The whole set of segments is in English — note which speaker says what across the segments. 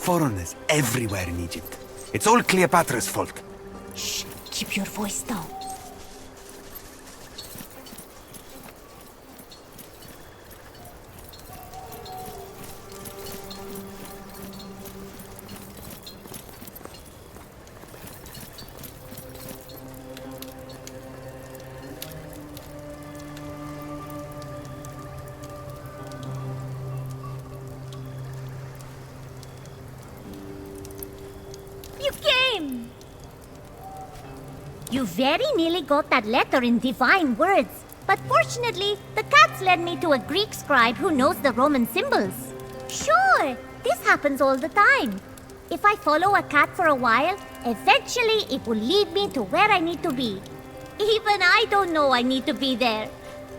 Speaker 1: foreigners everywhere in Egypt. It's all Cleopatra's fault.
Speaker 2: Shh, keep your voice down. You came! You very nearly got that letter in divine words. But fortunately, the cats led me to a Greek scribe who knows the Roman symbols. Sure, this happens all the time. If I follow a cat for a while, eventually it will lead me to where I need to be. Even I don't know I need to be there.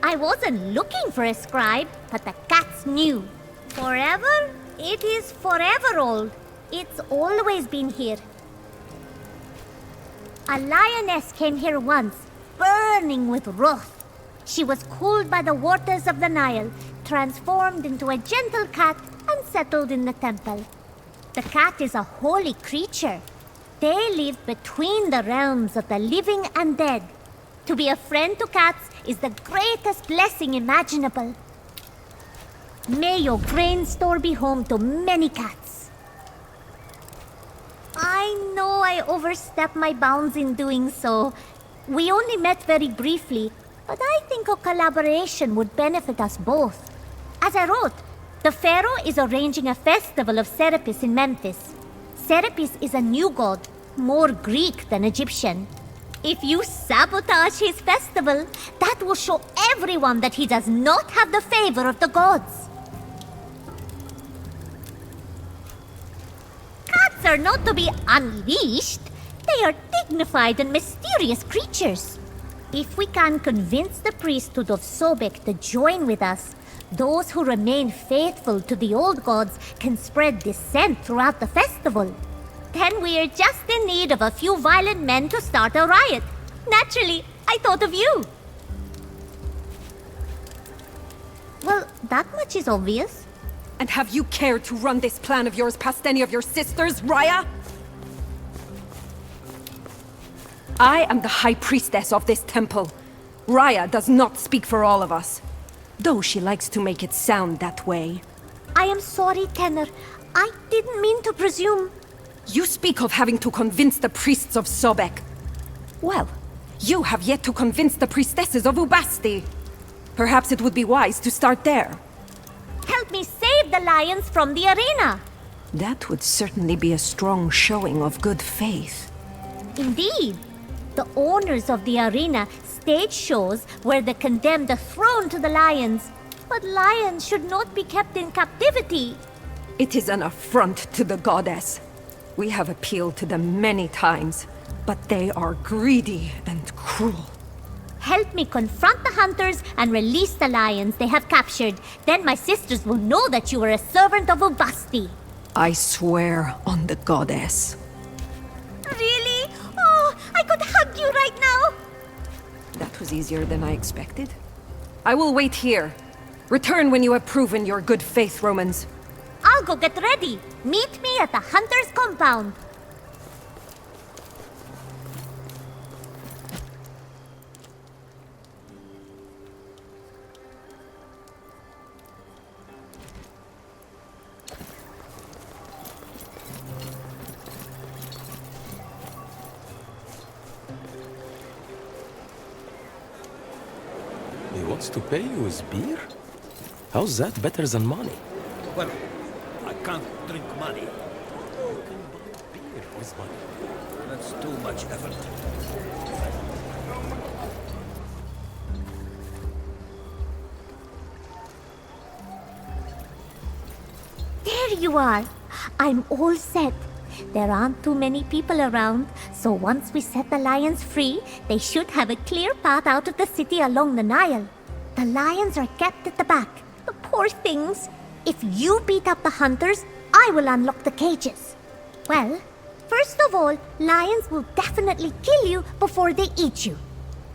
Speaker 2: I wasn't looking for a scribe, but the cats knew. Forever? It is forever old. It's always been here. A lioness came here once, burning with wrath. She was cooled by the waters of the Nile, transformed into a gentle cat, and settled in the temple. The cat is a holy creature. They live between the realms of the living and dead. To be a friend to cats is the greatest blessing imaginable. May your grain store be home to many cats. I know I overstepped my bounds in doing so. We only met very briefly, but I think a collaboration would benefit us both. As I wrote, the Pharaoh is arranging a festival of Serapis in Memphis. Serapis is a new god, more Greek than Egyptian. If you sabotage his festival, that will show everyone that he does not have the favor of the gods. Cats are not to be unleashed. They are dignified and mysterious creatures. If we can convince the priesthood of Sobek to join with us, those who remain faithful to the old gods can spread dissent throughout the festival. Then we are just in need of a few violent men to start a riot. Naturally, I thought of you. Well, that much is obvious.
Speaker 3: And have you cared to run this plan of yours past any of your sisters, Raya? I am the High Priestess of this temple. Raya does not speak for all of us, though she likes to make it sound that way.
Speaker 2: I am sorry, Tenor. I didn't mean to presume.
Speaker 3: You speak of having to convince the priests of Sobek. Well, you have yet to convince the priestesses of Ubasti. Perhaps it would be wise to start there.
Speaker 2: Help me save the lions from the arena.
Speaker 3: That would certainly be a strong showing of good faith.
Speaker 2: Indeed. The owners of the arena stage shows where the condemned are thrown to the lions. But lions should not be kept in captivity.
Speaker 3: It is an affront to the goddess. We have appealed to them many times, but they are greedy and cruel.
Speaker 2: Help me confront the hunters and release the lions they have captured. Then my sisters will know that you are a servant of Ubasti.
Speaker 3: I swear on the goddess.
Speaker 2: Really? Oh, I could hug you right now.
Speaker 3: That was easier than I expected. I will wait here. Return when you have proven your good faith, Romans.
Speaker 2: I'll go get ready. Meet me at the hunter's compound.
Speaker 4: He wants to pay you with beer? How's that better than money?
Speaker 5: Well, I can't drink money. You can buy beer with money. That's too much effort.
Speaker 2: There you are. I'm all set. There aren't too many people around, so once we set the lions free, they should have a clear path out of the city along the Nile. The lions are kept at the back. The poor things. If you beat up the hunters, I will unlock the cages. Well, first of all, lions will definitely kill you before they eat you.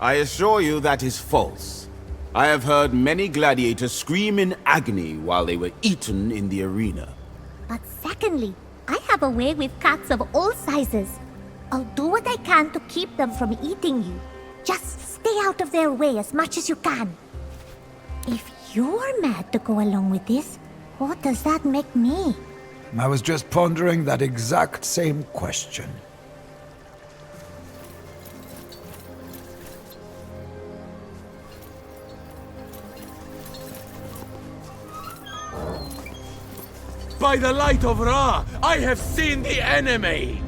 Speaker 6: I assure you that is false. I have heard many gladiators scream in agony while they were eaten in the arena.
Speaker 2: But secondly, I have a way with cats of all sizes. I'll do what I can to keep them from eating you. Just stay out of their way as much as you can. If you're mad to go along with this, what does that make me?
Speaker 7: I was just pondering that exact same question.
Speaker 4: By the light of Ra, I have seen the enemy!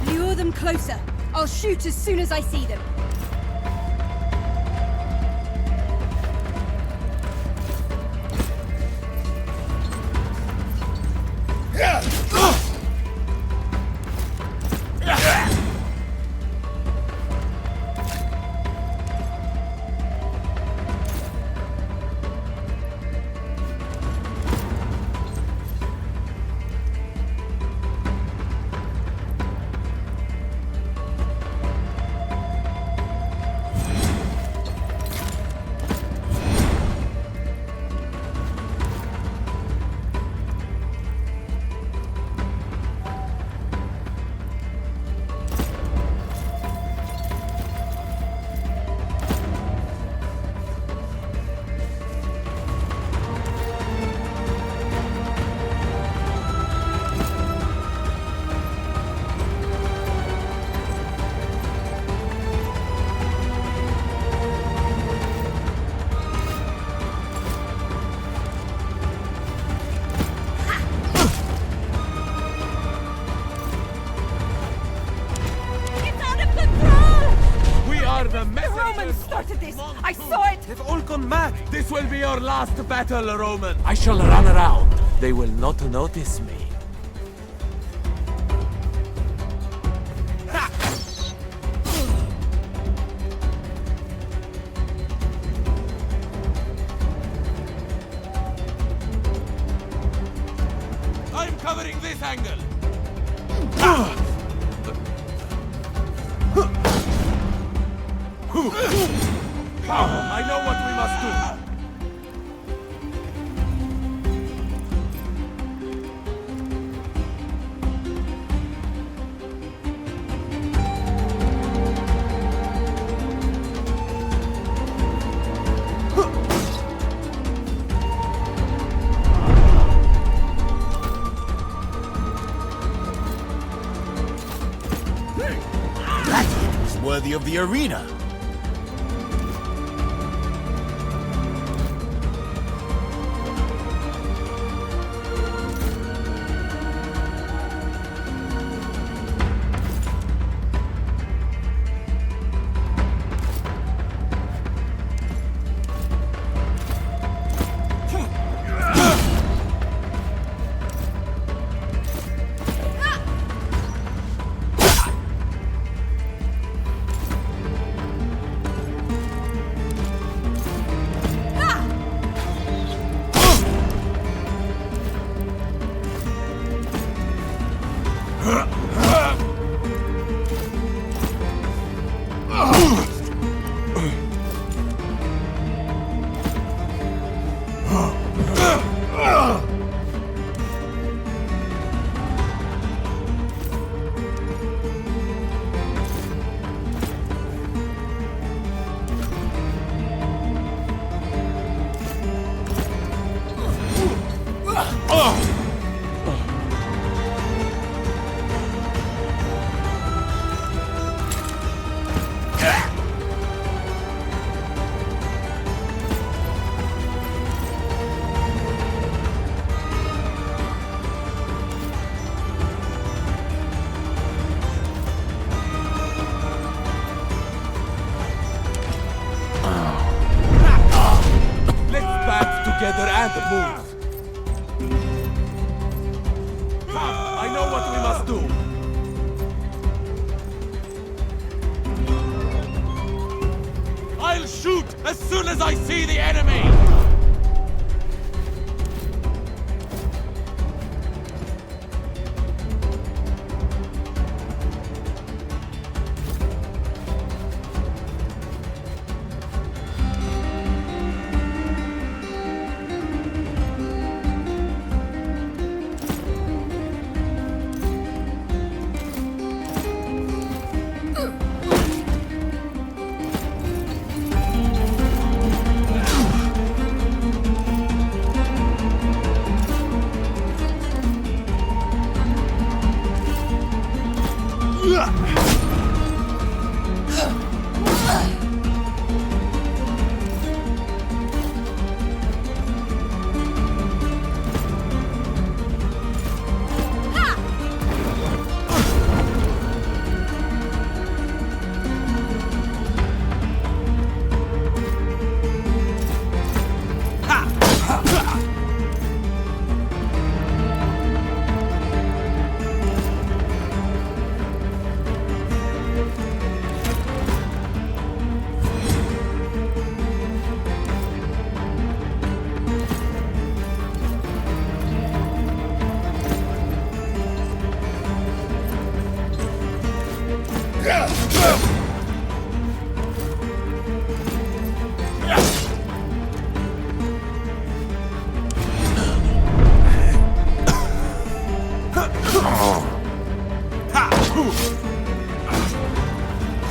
Speaker 3: Lure them closer. I'll shoot as soon as I see them. Started this! I saw it!
Speaker 1: They've all gone mad.
Speaker 4: This will be your last battle, Roman. I shall run around. They will not notice me. I'm covering this angle. I know what we must do.
Speaker 6: That is worthy of the arena.
Speaker 7: Ugh!
Speaker 4: Let's band together and move. Come, I know what we must do. I'll shoot as soon as I see the enemy.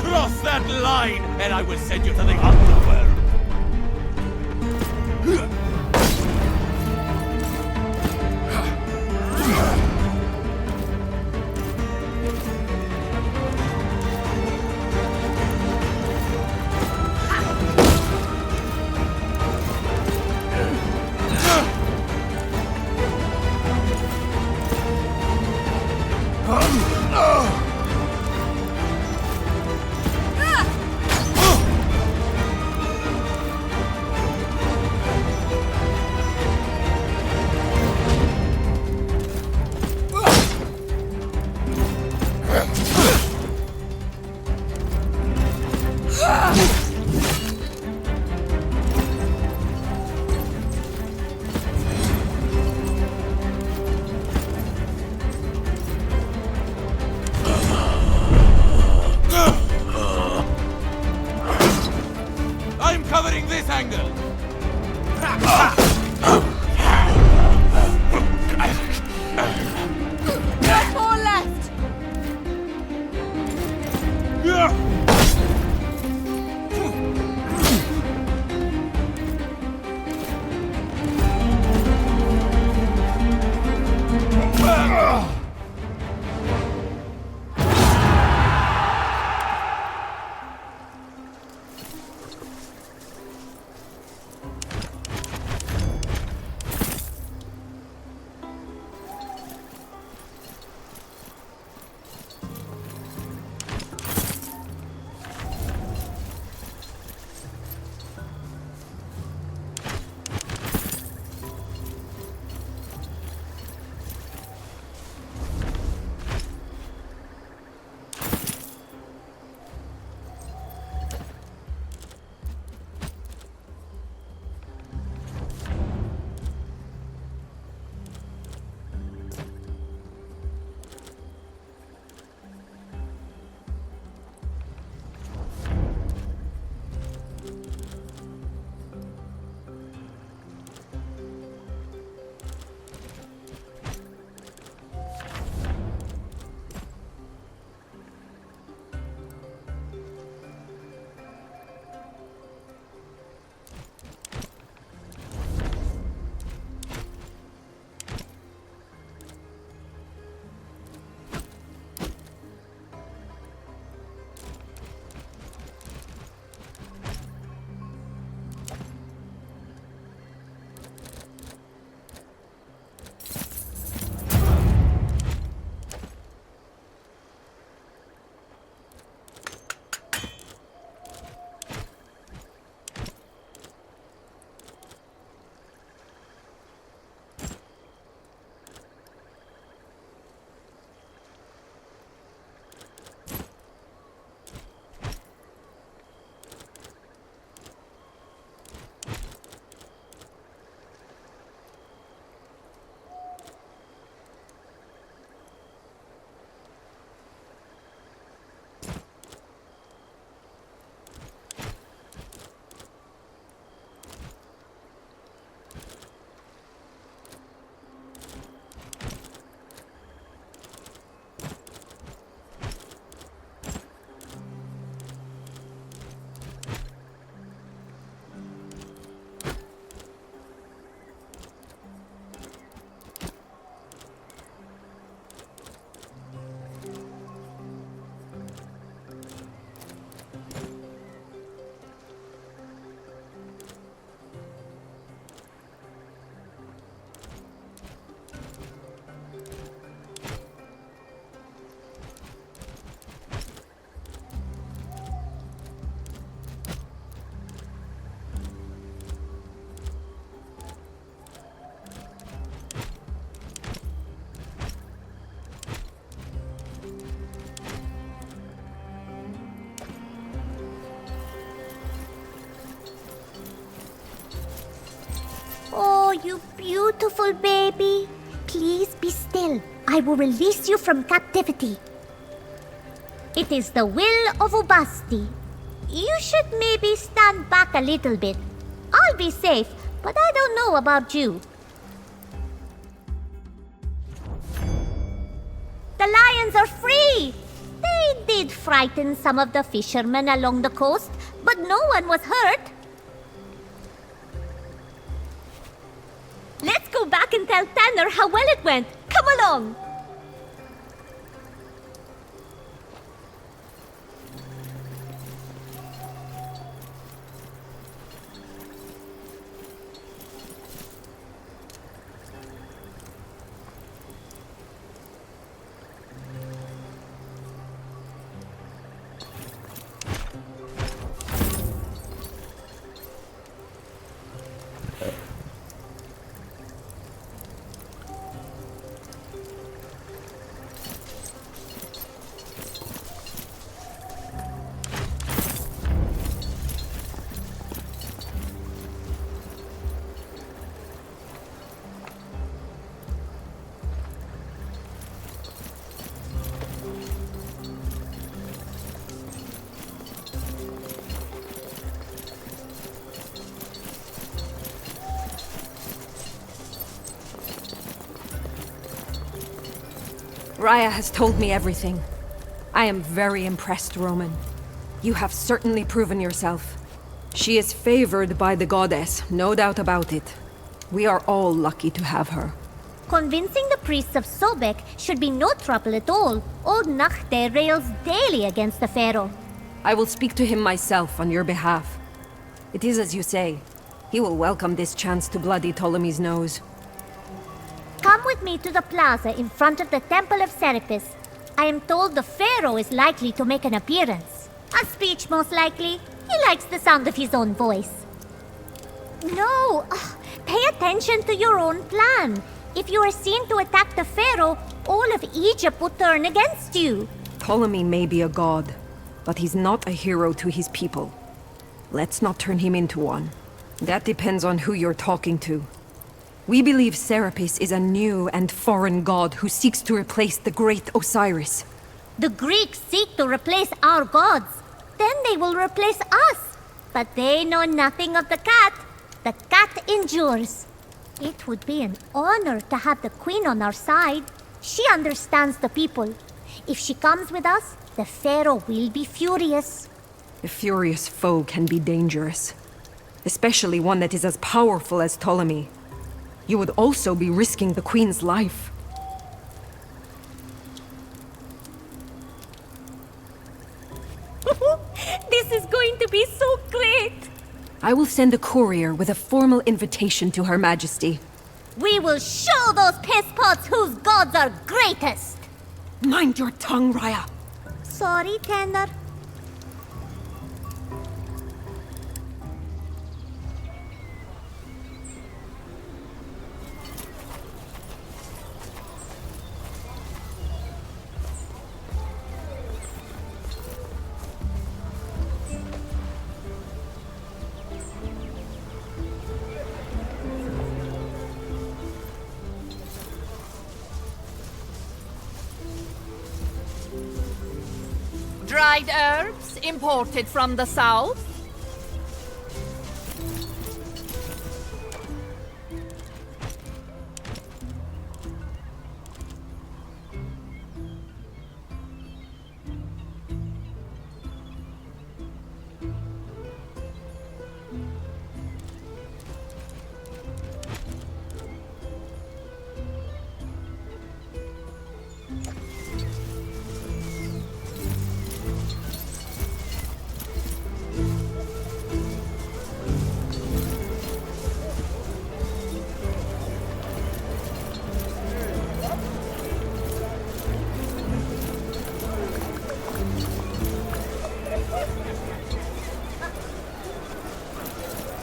Speaker 4: Cross that line, and I will send you to the underworld.
Speaker 2: you beautiful baby. Please be still. I will release you from captivity. It is the will of Ubasti. You should maybe stand back a little bit. I'll be safe, but I don't know about you. The lions are free! They did frighten some of the fishermen along the coast, but no one was hurt. Let's go back and tell Tanner how well it went. Come along!
Speaker 3: Raya has told me everything. I am very impressed, Roman. You have certainly proven yourself. She is favored by the goddess, no doubt about it. We are all lucky to have her.
Speaker 2: Convincing the priests of Sobek should be no trouble at all. Old Nachte rails daily against the Pharaoh.
Speaker 3: I will speak to him myself on your behalf. It is as you say. He will welcome this chance to bloody Ptolemy's nose.
Speaker 2: Come with me to the plaza in front of the Temple of Serapis. I am told the Pharaoh is likely to make an appearance. A speech, most likely. He likes the sound of his own voice. No, pay attention to your own plan. If you are seen to attack the Pharaoh, all of Egypt will turn against you.
Speaker 3: Ptolemy may be a god, but he's not a hero to his people. Let's not turn him into one. That depends on who you're talking to. We believe Serapis is a new and foreign god who seeks to replace the great Osiris.
Speaker 2: The Greeks seek to replace our gods. Then they will replace us. But they know nothing of the cat. The cat endures. It would be an honor to have the queen on our side. She understands the people. If she comes with us, the Pharaoh will be furious.
Speaker 3: A furious foe can be dangerous, especially one that is as powerful as Ptolemy. You would also be risking the queen's life.
Speaker 2: This is going to be so great!
Speaker 3: I will send a courier with a formal invitation to Her Majesty.
Speaker 2: We will show those pisspots whose gods are greatest!
Speaker 3: Mind your tongue, Raya!
Speaker 2: Sorry, Tanner.
Speaker 8: Dried herbs imported from the south?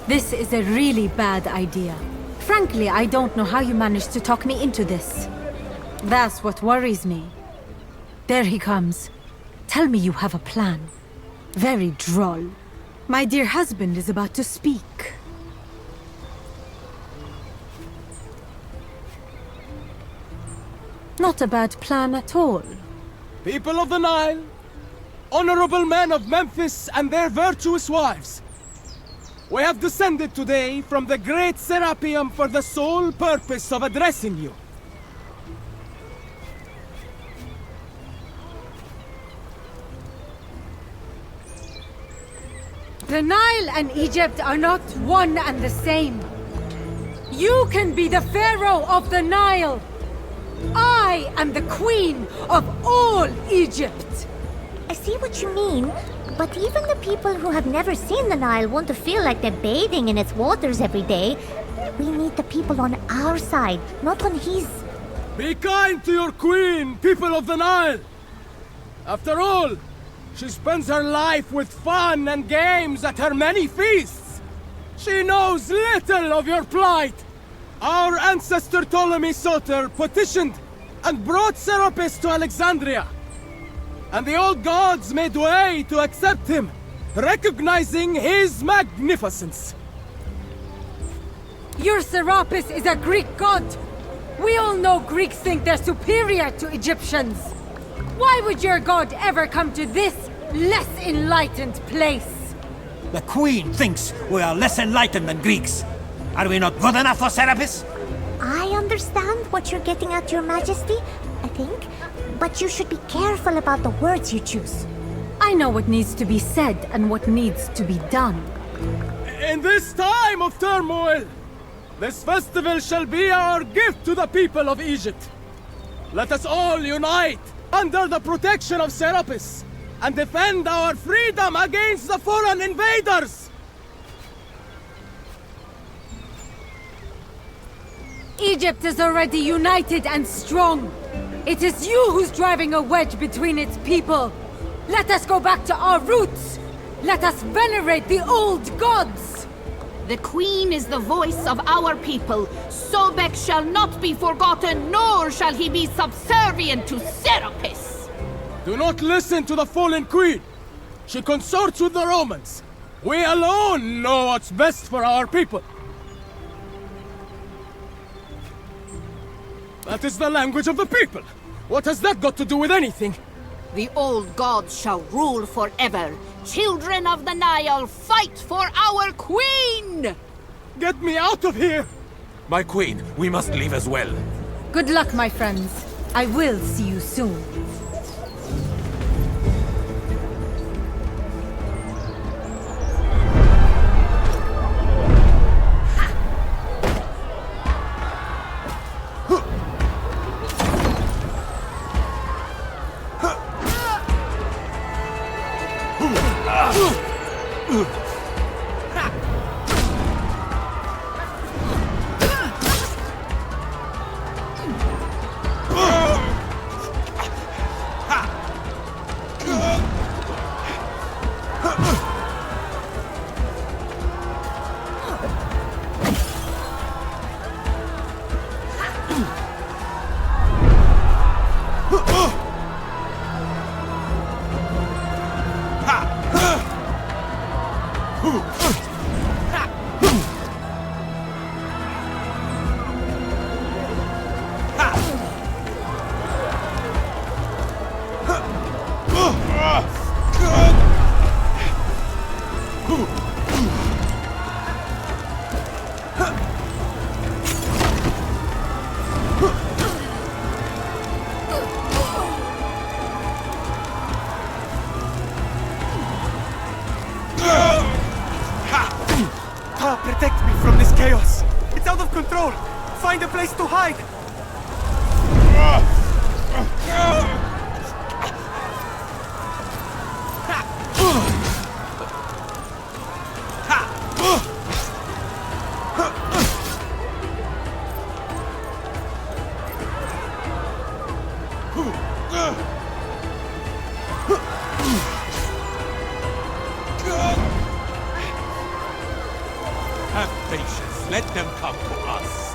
Speaker 9: This is a really bad idea. Frankly, I don't know how you managed to talk me into this. That's what worries me. There he comes. Tell me you have a plan. Very droll. My dear husband is about to speak. Not a bad plan at all.
Speaker 4: People of the Nile, honorable men of Memphis and their virtuous wives, we have descended today from the great Serapeum for the sole purpose of addressing you.
Speaker 9: The Nile and Egypt are not one and the same. You can be the pharaoh of the Nile. I am the queen of all Egypt.
Speaker 2: I see what you mean, but even the people who have never seen the Nile want to feel like they're bathing in its waters every day. We need the people on our side, not on his.
Speaker 4: Be kind to your queen, people of the Nile! After all, she spends her life with fun and games at her many feasts. She knows little of your plight. Our ancestor Ptolemy Soter petitioned and brought Serapis to Alexandria. And the old gods made way to accept him, recognizing his magnificence.
Speaker 9: Your Serapis is a Greek god. We all know Greeks think they're superior to Egyptians. Why would your god ever come to this less enlightened place?
Speaker 5: The Queen thinks we are less enlightened than Greeks. Are we not good enough for Serapis?
Speaker 2: I understand what you're getting at, Your Majesty, I think. But you should be careful about the words you choose.
Speaker 9: I know what needs to be said and what needs to be done.
Speaker 4: In this time of turmoil, this festival shall be our gift to the people of Egypt. Let us all unite under the protection of Serapis and defend our freedom against the foreign invaders!
Speaker 9: Egypt is already united and strong. It is you who's driving a wedge between its people. Let us go back to our roots. Let us venerate the old gods.
Speaker 8: The Queen is the voice of our people. Sobek shall not be forgotten, nor shall he be subservient to Serapis.
Speaker 4: Do not listen to the fallen queen. She consorts with the Romans. We alone know what's best for our people. That is the language of the people. What has that got to do with anything?
Speaker 8: The old gods shall rule forever. Children of the Nile, fight for our queen!
Speaker 4: Get me out of here! My queen, we must leave as well.
Speaker 9: Good luck, my friends. I will see you soon.
Speaker 1: Protect me from this chaos! It's out of control! Find a place to hide!
Speaker 4: Have patience. Let them come to us.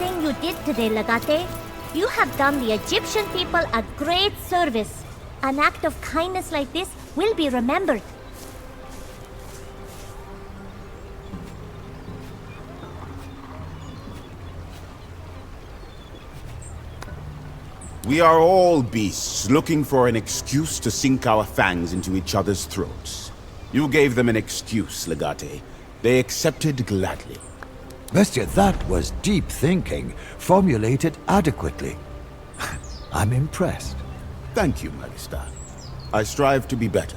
Speaker 2: thing you did today, Legate. You have done the Egyptian people a great service. An act of kindness like this will be remembered.
Speaker 6: We are all beasts looking for an excuse to sink our fangs into each other's throats. You gave them an excuse, Legate. They accepted gladly.
Speaker 7: Bestia, that was deep thinking, formulated adequately. I'm impressed.
Speaker 6: Thank you, Magistar. I strive to be better.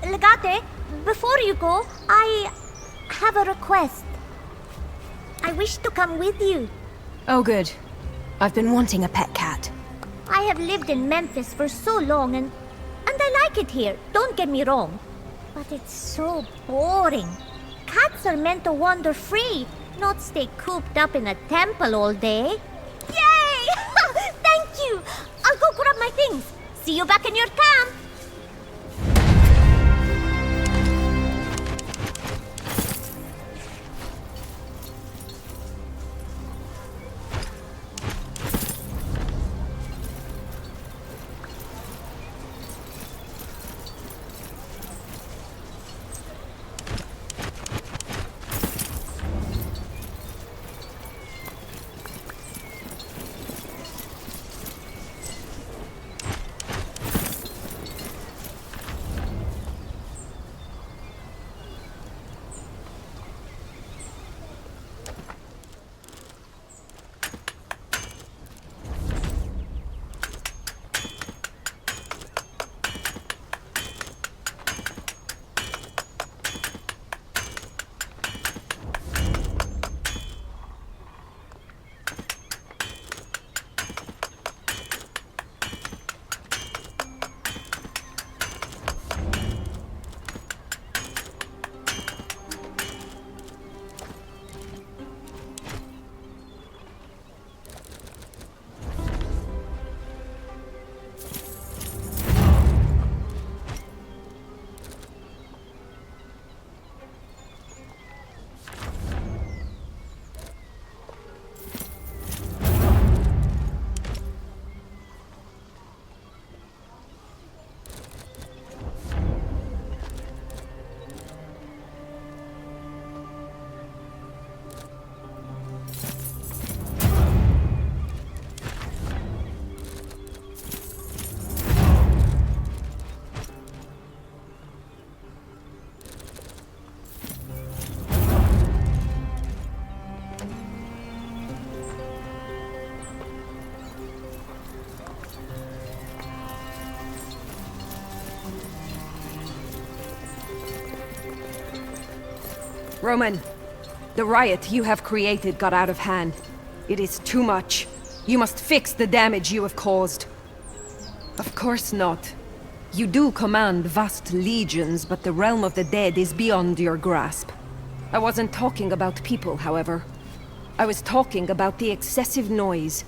Speaker 2: Legate, before you go, I have a request. I wish to come with you.
Speaker 10: Oh, good. I've been wanting a pet cat.
Speaker 2: I have lived in Memphis for so long and I like it here, don't get me wrong. But it's so boring. Cats are meant to wander free, not stay cooped up in a temple all day. Yay! Thank you! I'll go grab my things. See you back in your camp.
Speaker 3: Roman, the riot you have created got out of hand. It is too much. You must fix the damage you have caused. Of course not. You do command vast legions, but the realm of the dead is beyond your grasp. I wasn't talking about people, however. I was talking about the excessive noise.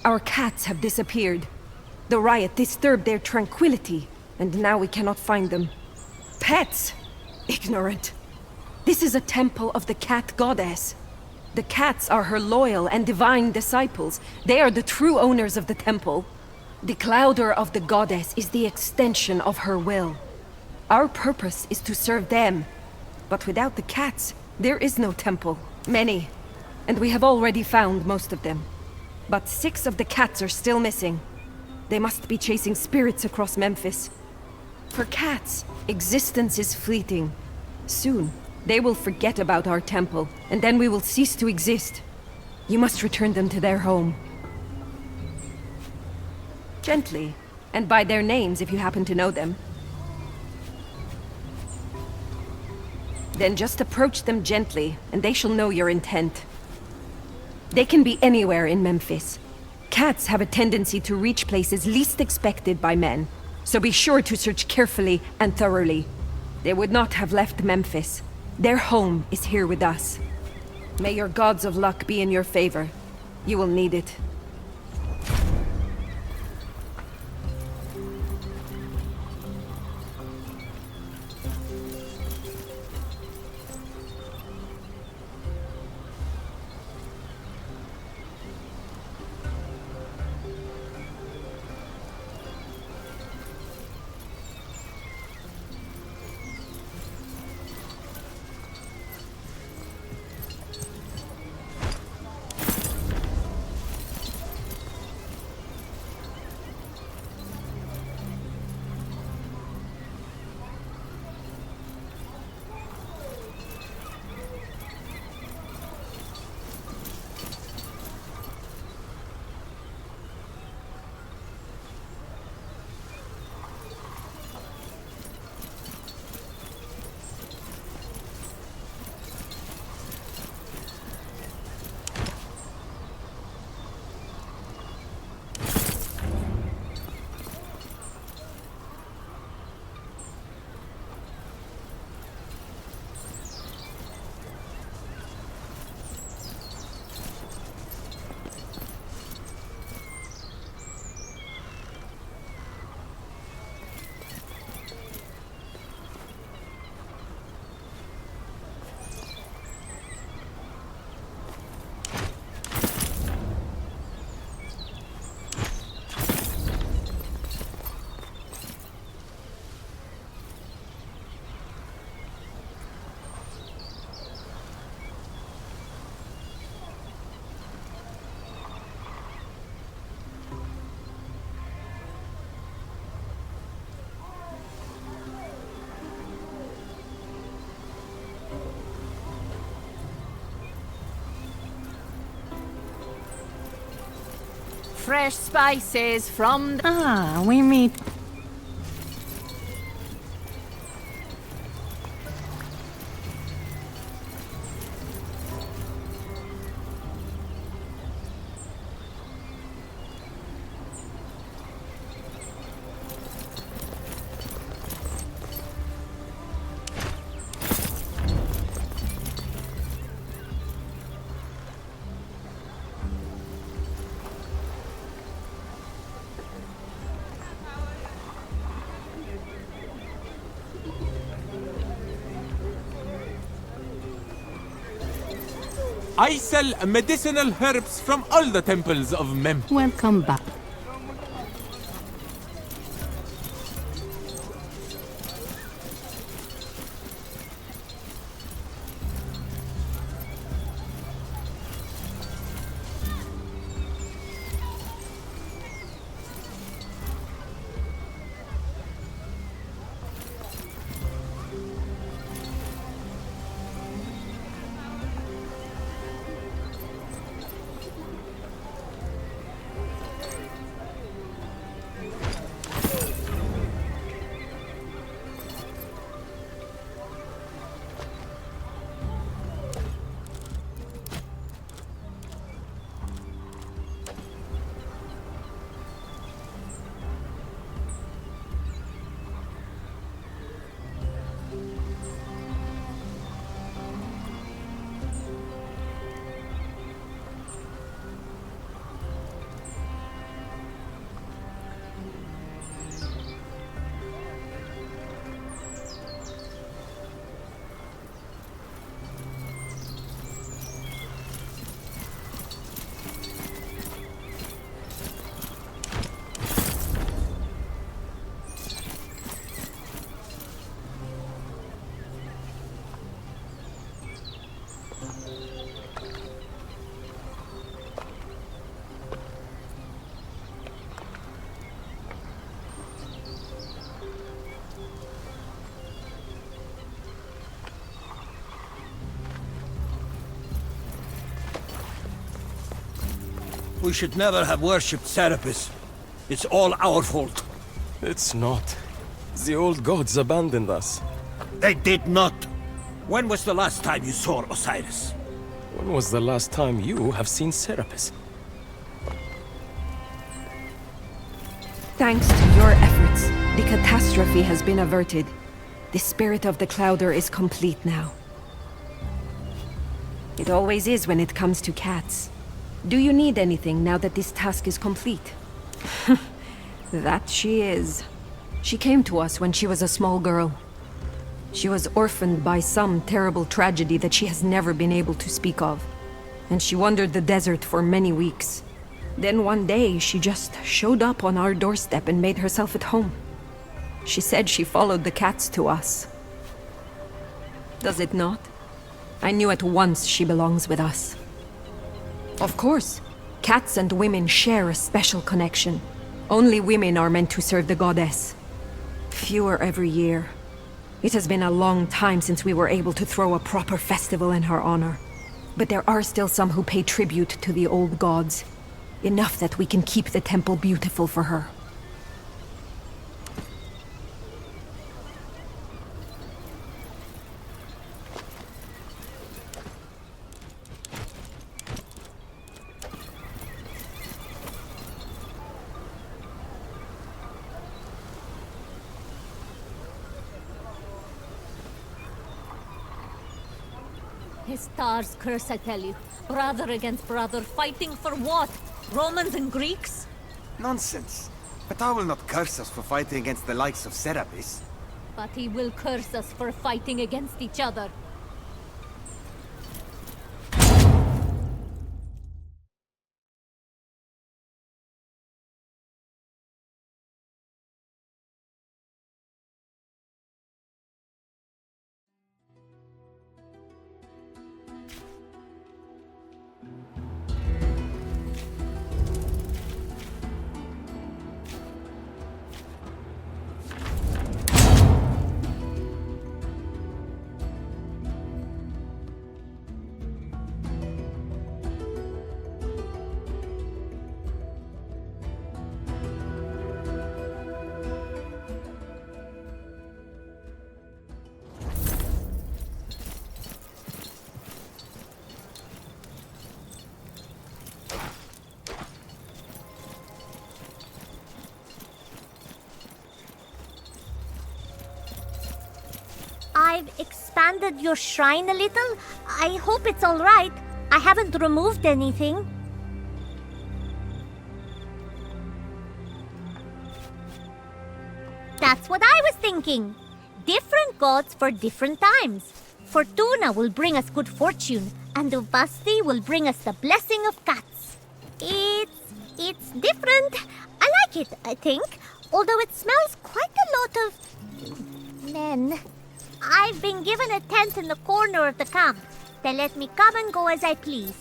Speaker 3: Our cats have disappeared. The riot disturbed their tranquility, and now we cannot find them. Pets! Ignorant. This is a temple of the cat goddess. The cats are her loyal and divine disciples. They are the true owners of the temple. The Clouder of the goddess is the extension of her will. Our purpose is to serve them. But without the cats, there is no temple. Many. And we have already found most of them. But 6 of the cats are still missing. They must be chasing spirits across Memphis. For cats, existence is fleeting. Soon, they will forget about our temple, and then we will cease to exist. You must return them to their home. Gently, and by their names if you happen to know them. Then just approach them gently, and they shall know your intent. They can be anywhere in Memphis. Cats have a tendency to reach places least expected by men, so be sure to search carefully and thoroughly. They would not have left Memphis. Their home is here with us. May your gods of luck be in your favor. You will need it.
Speaker 8: fresh spices from the...
Speaker 9: Ah, we meet.
Speaker 1: I sell medicinal herbs from all the temples of Mem.
Speaker 8: Welcome back.
Speaker 5: We should never have worshipped Serapis. It's all our fault.
Speaker 4: It's not. The old gods abandoned us.
Speaker 5: They did not. When was the last time you saw Osiris?
Speaker 4: When was the last time you have seen Serapis?
Speaker 3: Thanks to your efforts, the catastrophe has been averted. The spirit of the Clouder is complete now. It always is when it comes to cats. Do you need anything now that this task is complete? That she is. She came to us when she was a small girl. She was orphaned by some terrible tragedy that she has never been able to speak of. And she wandered the desert for many weeks. Then one day, she just showed up on our doorstep and made herself at home. She said she followed the cats to us. Does it not? I knew at once she belongs with us. Of course, cats and women share a special connection. Only women are meant to serve the goddess. Fewer every year. It has been a long time since we were able to throw a proper festival in her honor. But there are still some who pay tribute to the old gods. Enough that we can keep the temple beautiful for her.
Speaker 2: His stars curse, I tell you. Brother against brother, fighting for what? Romans and Greeks?
Speaker 11: Nonsense. Ptah will not curse us for fighting against the likes of Serapis.
Speaker 2: But he will curse us for fighting against each other. I've expanded your shrine a little. I hope it's alright. I haven't removed anything. That's what I was thinking. Different gods for different times. Fortuna will bring us good fortune, and Uvasti will bring us the blessing of cats. It's different. I like it, I think. Although it smells quite a lot of men. I've been given a tent in the corner of the camp. They let me come and go as I please.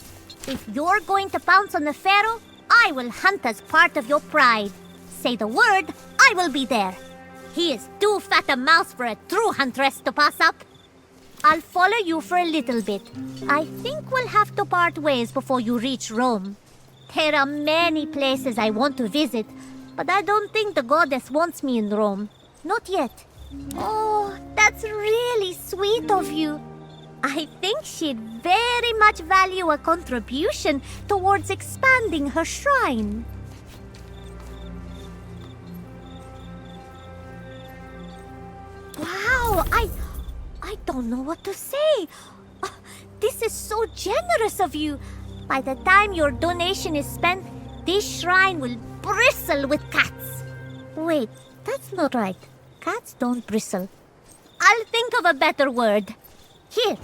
Speaker 2: If you're going to pounce on the pharaoh, I will hunt as part of your pride. Say the word, I will be there. He is too fat a mouse for a true huntress to pass up. I'll follow you for a little bit. I think we'll have to part ways before you reach Rome. There are many places I want to visit, but I don't think the goddess wants me in Rome. Not yet. Oh, that's really sweet of you. I think she'd very much value a contribution towards expanding her shrine. Wow, I don't know what to say. This is so generous of you. By the time your donation is spent, this shrine will bristle with cats. Wait, that's not right. Cats don't bristle. I'll think of a better word. Here,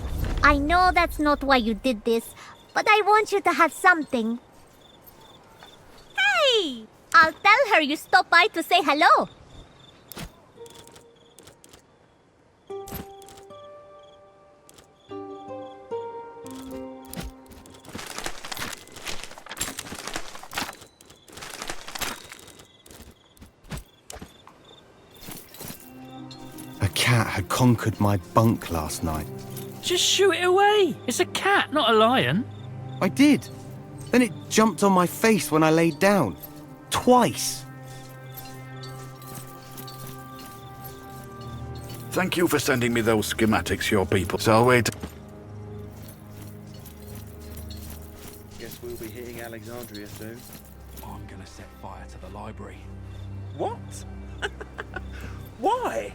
Speaker 2: I know that's not why you did this, but I want you to have something. Hey! I'll tell her you stopped by to say hello.
Speaker 11: A cat had conquered my bunk last night.
Speaker 12: Just shoot it away. It's a cat, not a lion.
Speaker 11: I did. Then it jumped on my face when I laid down. Twice.
Speaker 7: Thank you for sending me those schematics, your people. So I'll wait.
Speaker 13: Guess we'll be hitting Alexandria soon.
Speaker 14: I'm gonna set fire to the library.
Speaker 12: What? Why?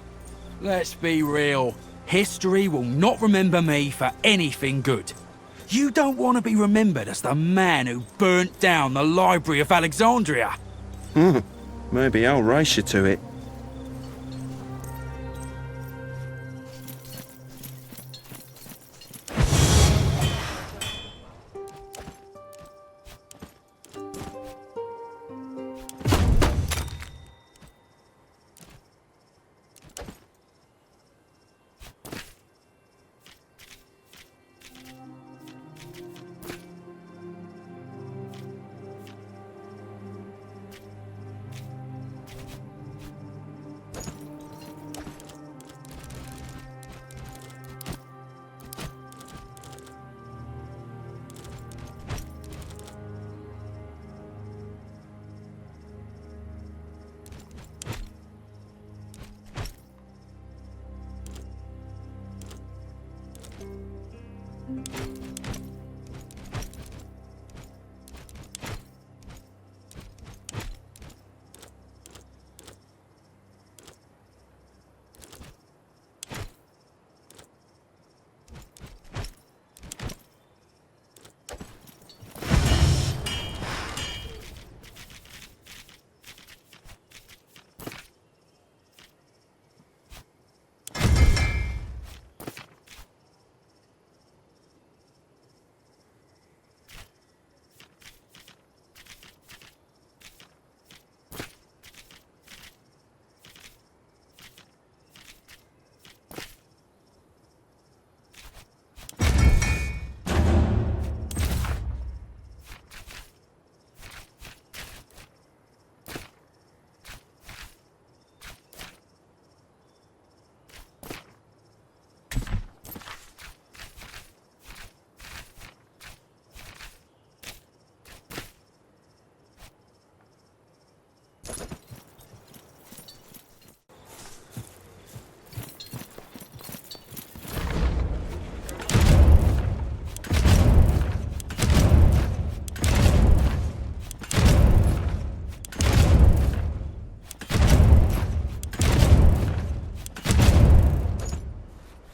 Speaker 14: Let's be real. History will not remember me for anything good. You don't want to be remembered as the man who burnt down the Library of Alexandria.
Speaker 13: Maybe I'll race you to it.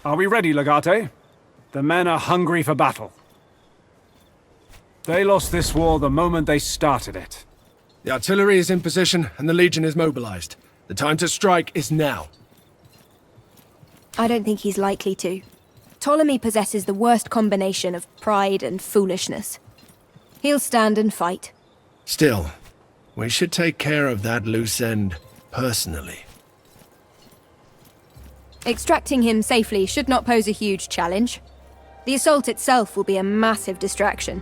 Speaker 15: Are we ready, Legate? The men are hungry for battle. They lost this war the moment they started it.
Speaker 4: The artillery is in position and the Legion is mobilized. The time to strike is now.
Speaker 10: I don't think he's likely to. Ptolemy possesses the worst combination of pride and foolishness. He'll stand and fight.
Speaker 4: Still, we should take care of that loose end personally.
Speaker 10: Extracting him safely should not pose a huge challenge. The assault itself will be a massive distraction.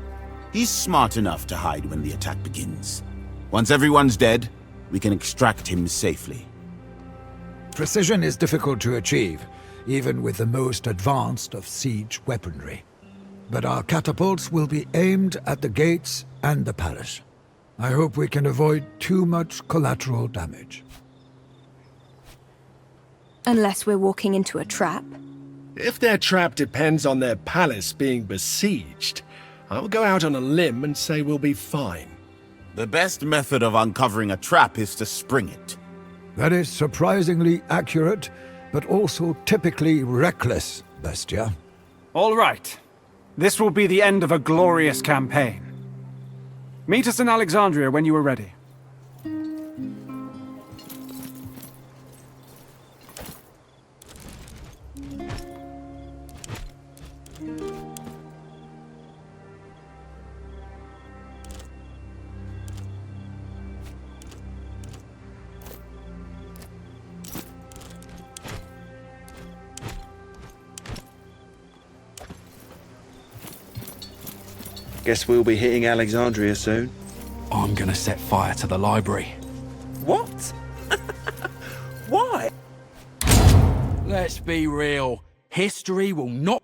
Speaker 6: He's smart enough to hide when the attack begins. Once everyone's dead, we can extract him safely.
Speaker 7: Precision is difficult to achieve, even with the most advanced of siege weaponry. But our catapults will be aimed at the gates and the palace. I hope we can avoid too much collateral damage.
Speaker 10: Unless we're walking into a trap.
Speaker 4: If their trap depends on their palace being besieged, I'll go out on a limb and say we'll be fine.
Speaker 6: The best method of uncovering a trap is to spring it.
Speaker 7: That is surprisingly accurate, but also typically reckless, Bestia.
Speaker 15: All right. This will be the end of a glorious campaign. Meet us in Alexandria when you are ready.
Speaker 13: Guess we'll be hitting Alexandria soon.
Speaker 14: I'm gonna set fire to the library.
Speaker 13: What? Why?
Speaker 14: Let's be real. History will not...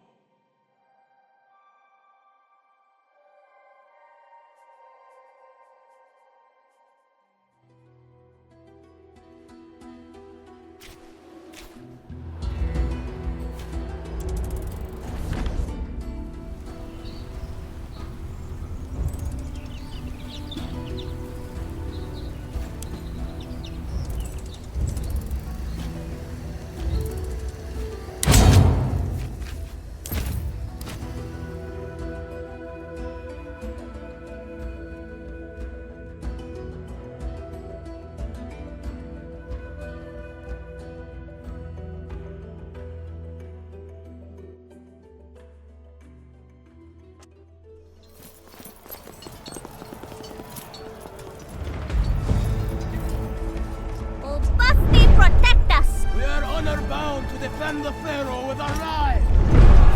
Speaker 2: Protect us!
Speaker 4: We are honor-bound to defend the Pharaoh with our lives!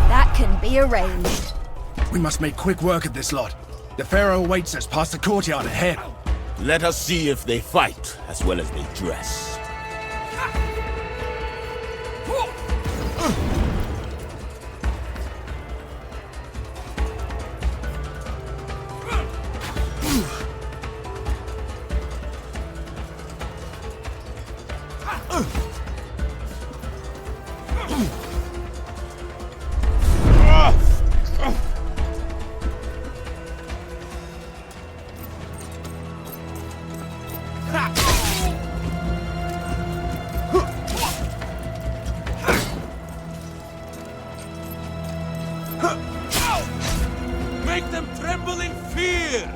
Speaker 10: That can be arranged.
Speaker 4: We must make quick work of this lot. The Pharaoh awaits us past the courtyard ahead.
Speaker 6: Let us see if they fight as well as they dress.
Speaker 5: Make them tremble in fear!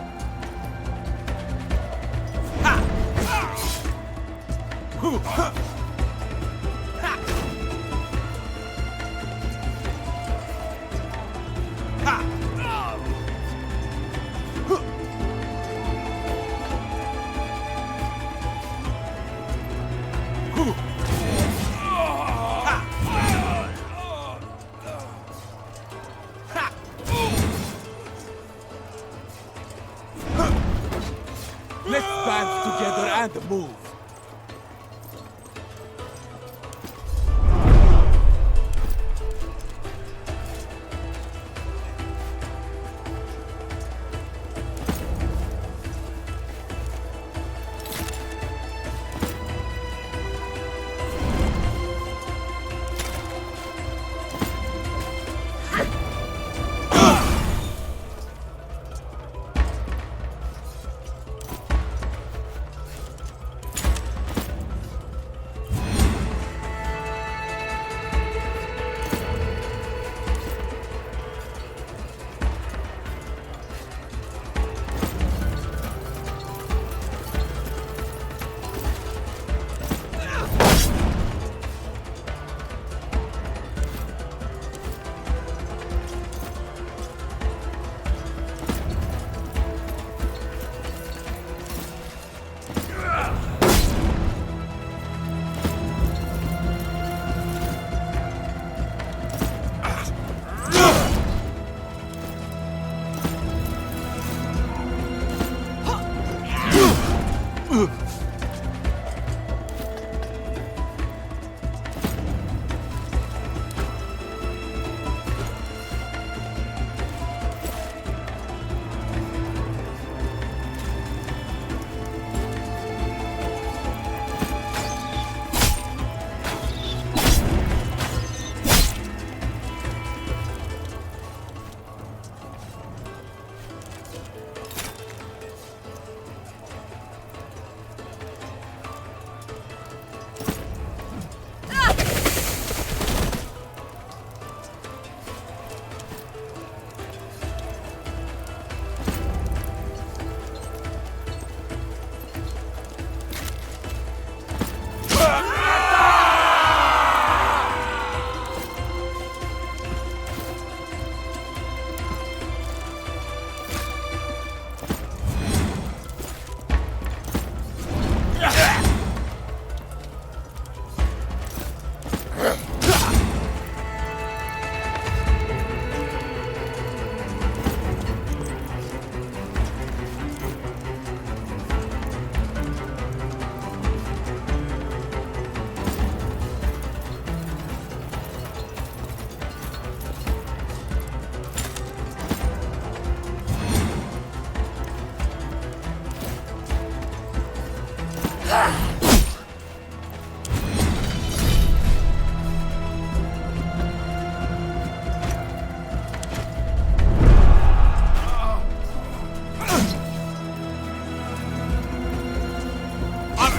Speaker 5: Let's band together and move.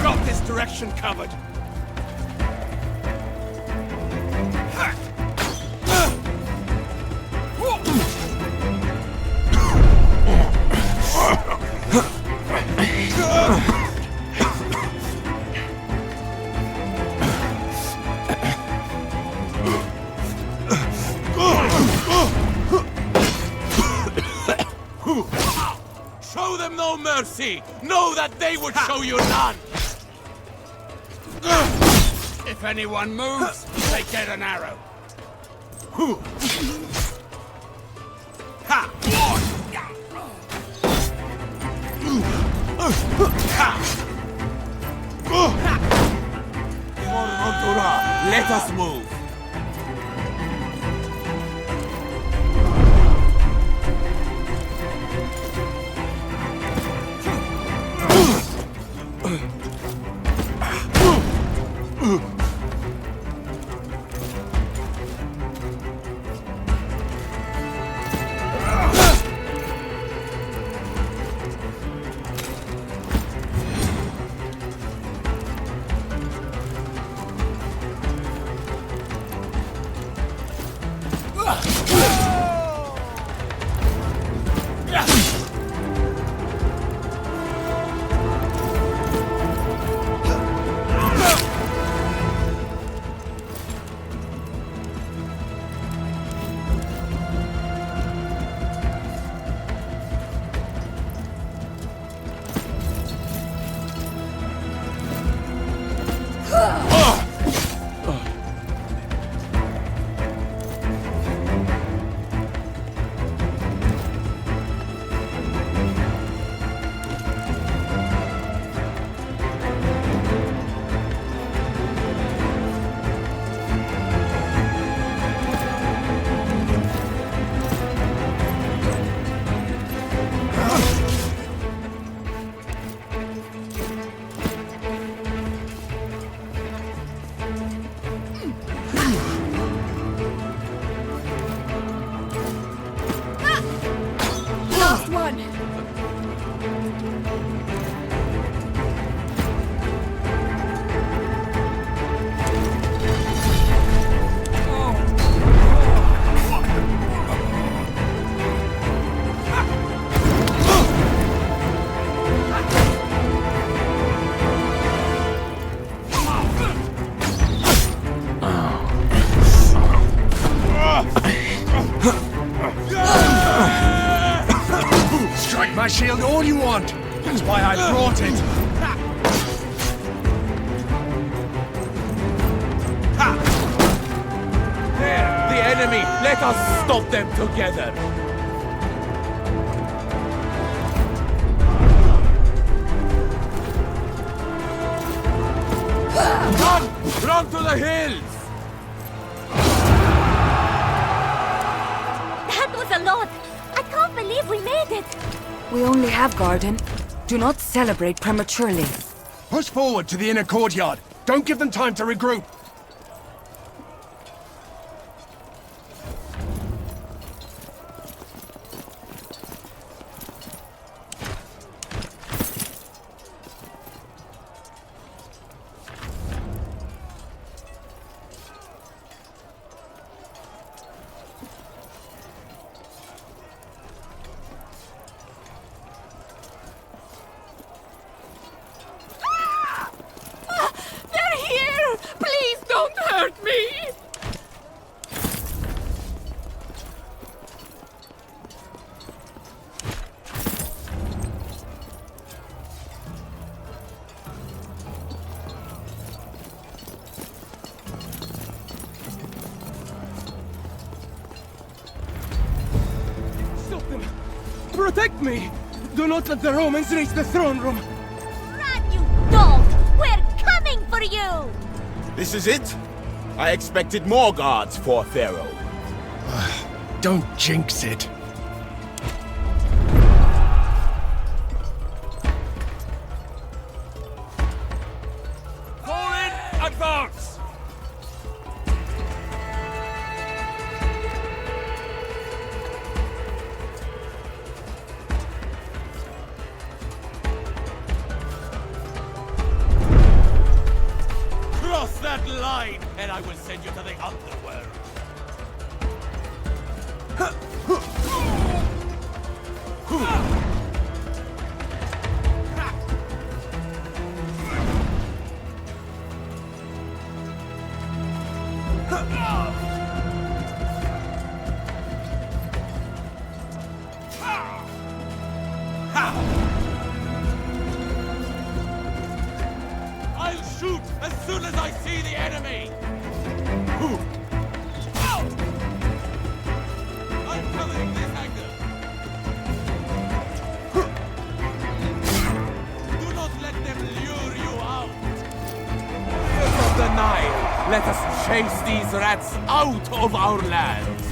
Speaker 5: got this direction covered. Show them no mercy! Know that they would show you none! If anyone moves, they get an arrow. Ha! Montura, let us move.
Speaker 10: Last one!
Speaker 5: Strike my shield all you want. That's why I brought it. There, the enemy. Let us stop them together. Run! Run to the hills!
Speaker 2: That was a lot! I can't believe we made it!
Speaker 16: We only have Garden. Do not celebrate prematurely.
Speaker 5: Push forward to the inner courtyard. Don't give them time to regroup.
Speaker 8: They're here! Please don't hurt me!
Speaker 4: Stop them! Protect me! Do not let the Romans reach the throne room!
Speaker 2: Run, you dog! We're coming for you!
Speaker 6: This is it? I expected more guards for Pharaoh.
Speaker 5: Don't jinx it.
Speaker 14: Fall in! Advance!
Speaker 5: that line, and I will send you to the underworld. I'll shoot as soon as I see the enemy! I'm covering this angle! Do not let them lure you out! Rivers of the Nile, let us chase these rats out of our lands!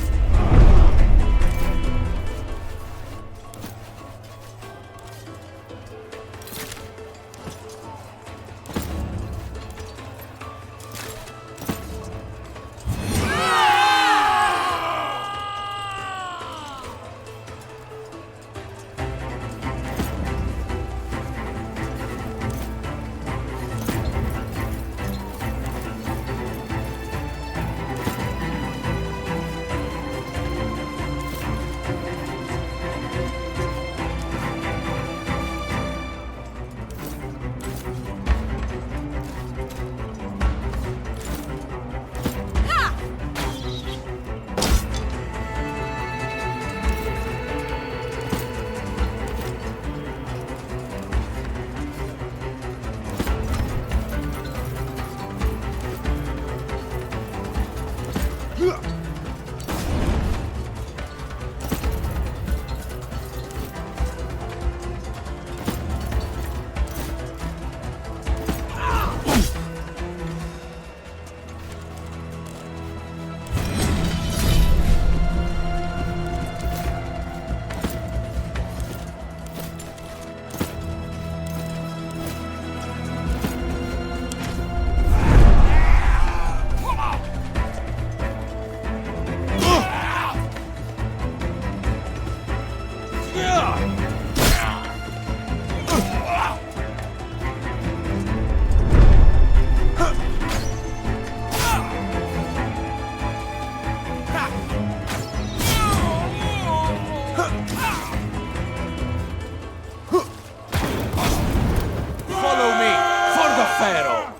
Speaker 5: Pharaoh!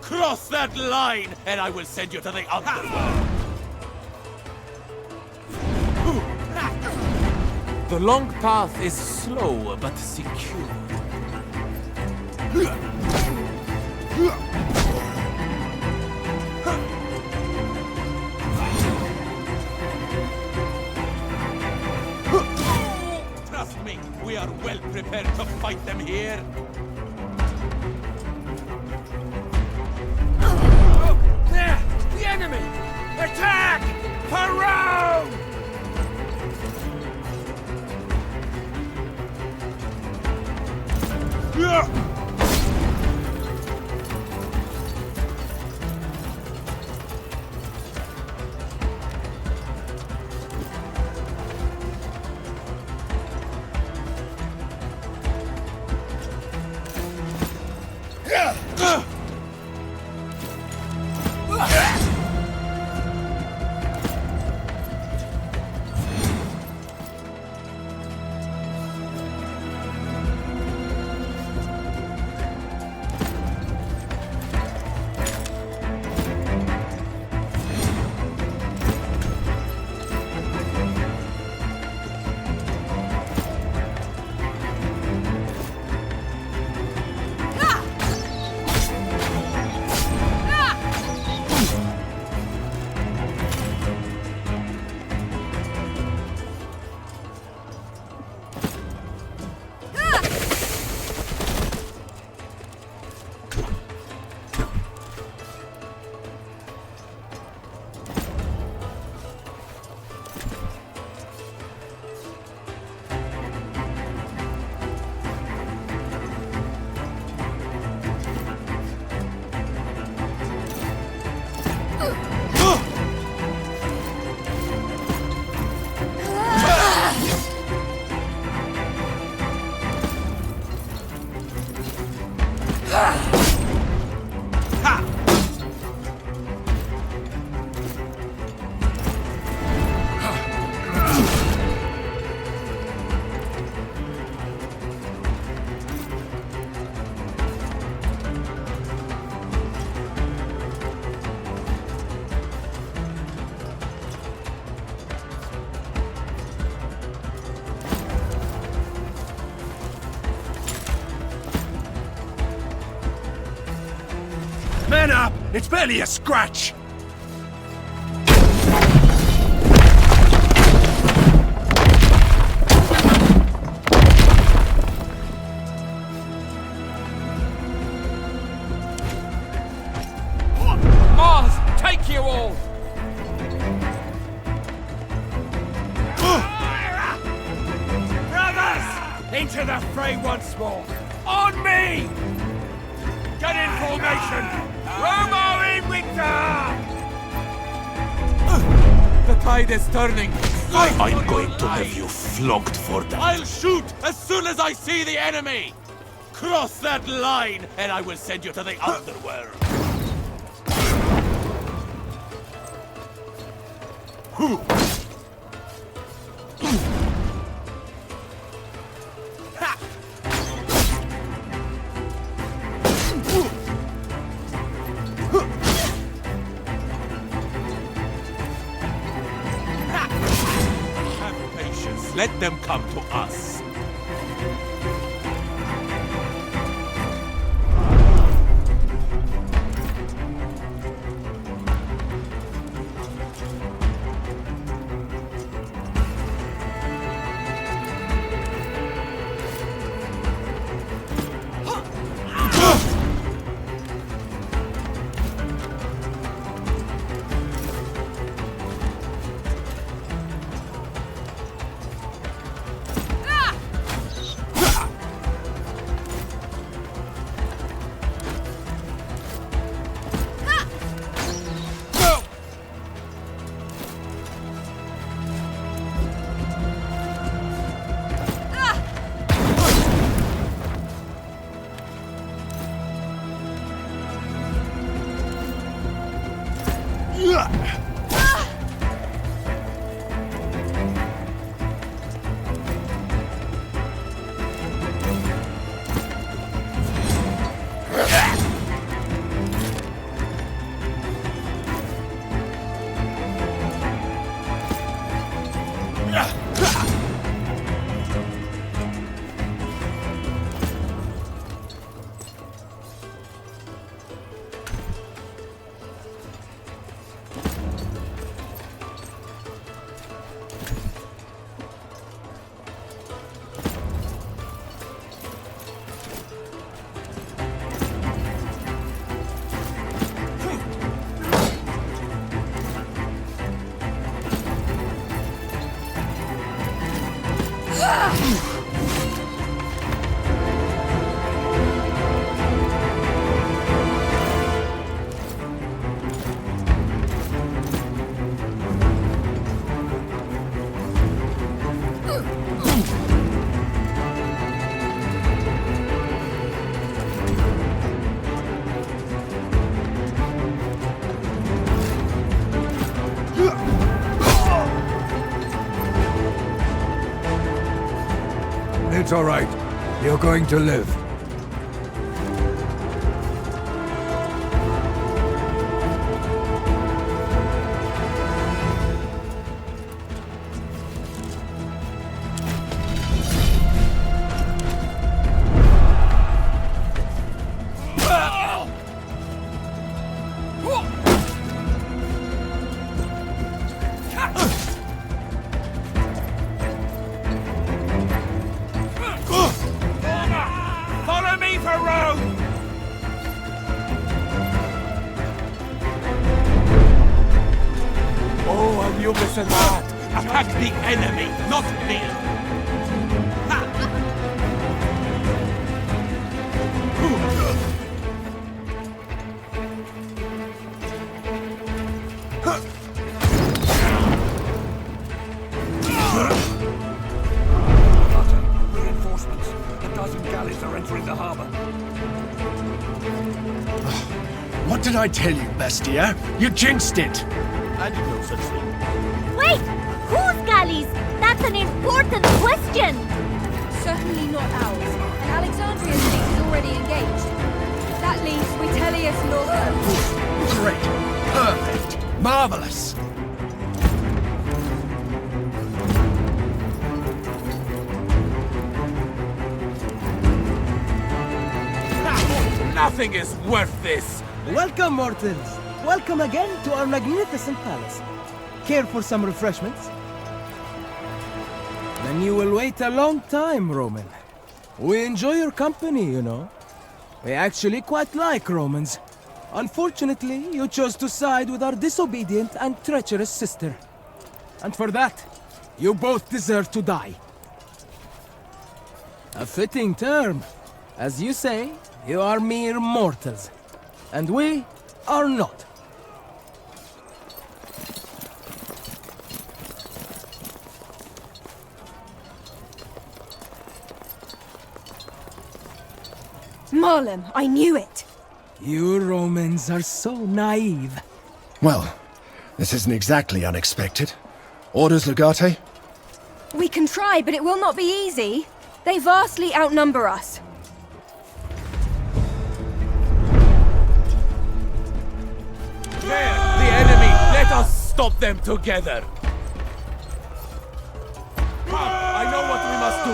Speaker 5: Cross that line, and I will send you to the underworld! The long path is slow, but secure. Trust me, we are well prepared to fight them here.
Speaker 4: There! The enemy! Attack! Pharaoh!
Speaker 5: Man up! It's barely a scratch!
Speaker 14: Mars, take you all!
Speaker 5: Brothers! Into the fray once more! On me! Get in formation! Romo Invicta!
Speaker 1: The tide is turning.
Speaker 5: I'm going to have you flogged for that.
Speaker 1: I'll shoot as soon as I see the enemy. Cross that line, and I will send you to the underworld.
Speaker 5: Have patience. Let them come to us.
Speaker 7: It's all right. You're going to live.
Speaker 5: Follow me for Rome!
Speaker 1: Oh, Anubis and that.
Speaker 5: Attack the enemy, not me!
Speaker 7: Reinforcements. A dozen galleys are entering the harbor.
Speaker 5: What did I tell you, Bestia? You jinxed it!
Speaker 1: I did no such thing.
Speaker 2: Wait! Whose galleys? That's an important question!
Speaker 10: Certainly not ours. And Alexandria's fleet is already engaged. That leaves Vitellius Northern.
Speaker 5: Great! Perfect! Marvelous! Nothing is worth this!
Speaker 4: Welcome, mortals. Welcome again to our magnificent palace. Care for some refreshments? Then you will wait a long time, Roman. We enjoy your company, you know. We actually quite like Romans. Unfortunately, you chose to side with our disobedient and treacherous sister. And for that, you both deserve to die. A fitting term. As you say, you are mere mortals. And we are not.
Speaker 10: Marlem, I knew it!
Speaker 4: You Romans are so naive.
Speaker 17: Well, this isn't exactly unexpected. Orders, Legate?
Speaker 10: We can try, but it will not be easy. They vastly outnumber us.
Speaker 1: There! The enemy! Let us stop them together! Come, I know what we must do!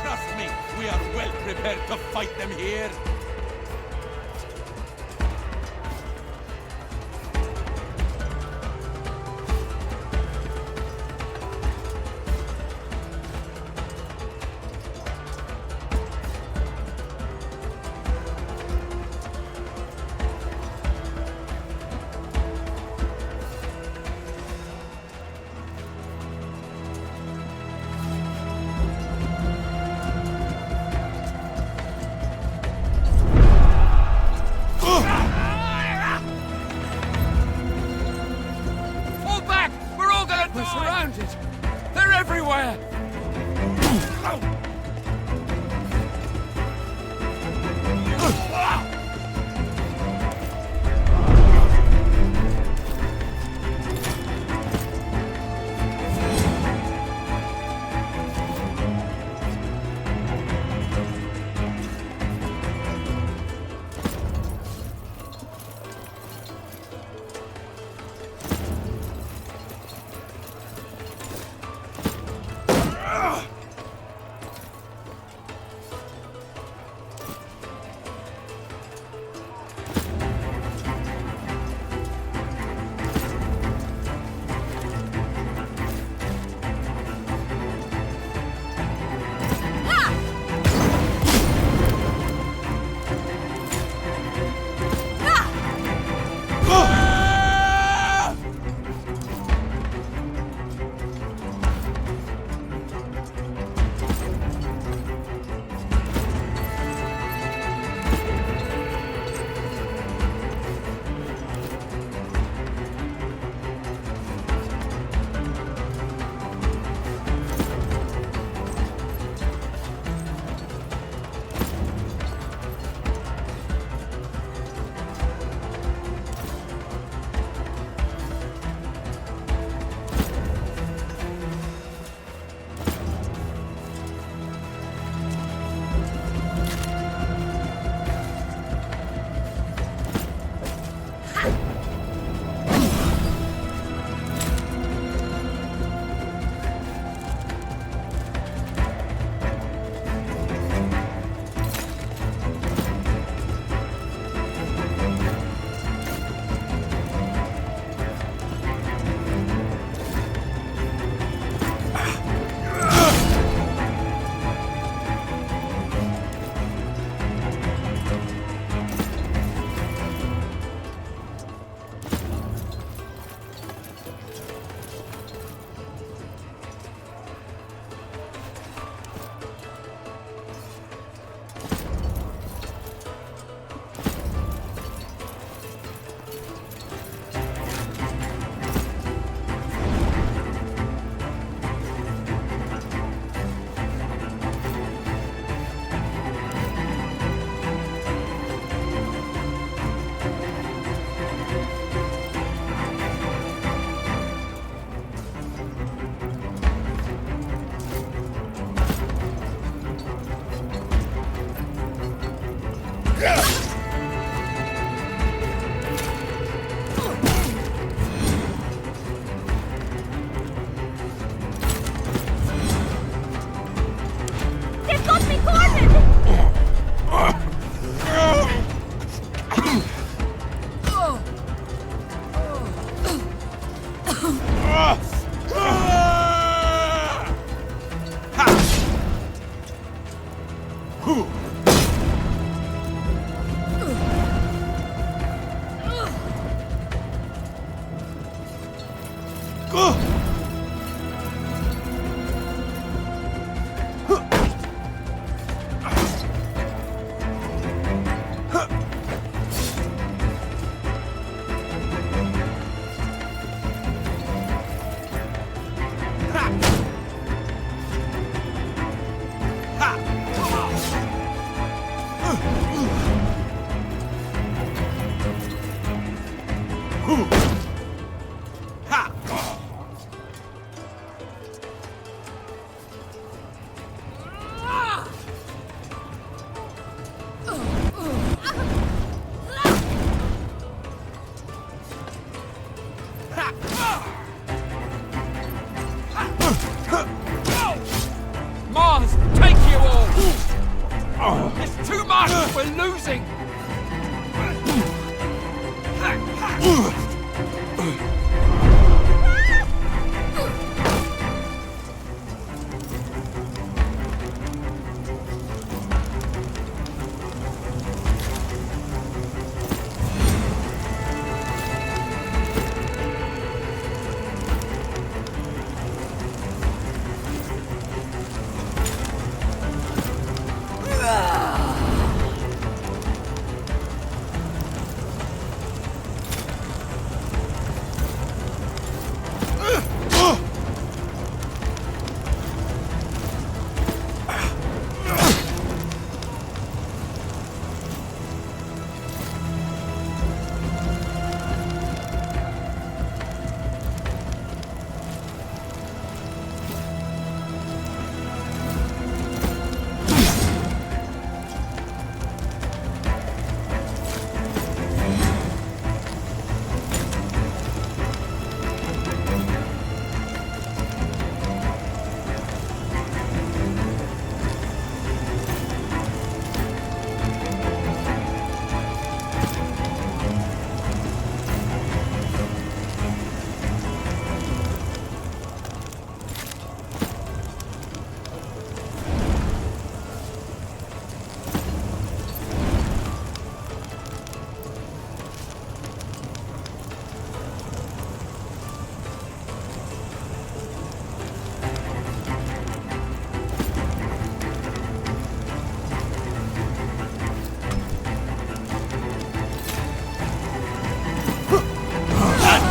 Speaker 1: Trust me, we are well prepared to fight them here!
Speaker 14: Fall back! We're all gonna die! We're surrounded! They're everywhere!
Speaker 2: They've got me cornered!
Speaker 14: Mars, take you all! It's too much! We're losing!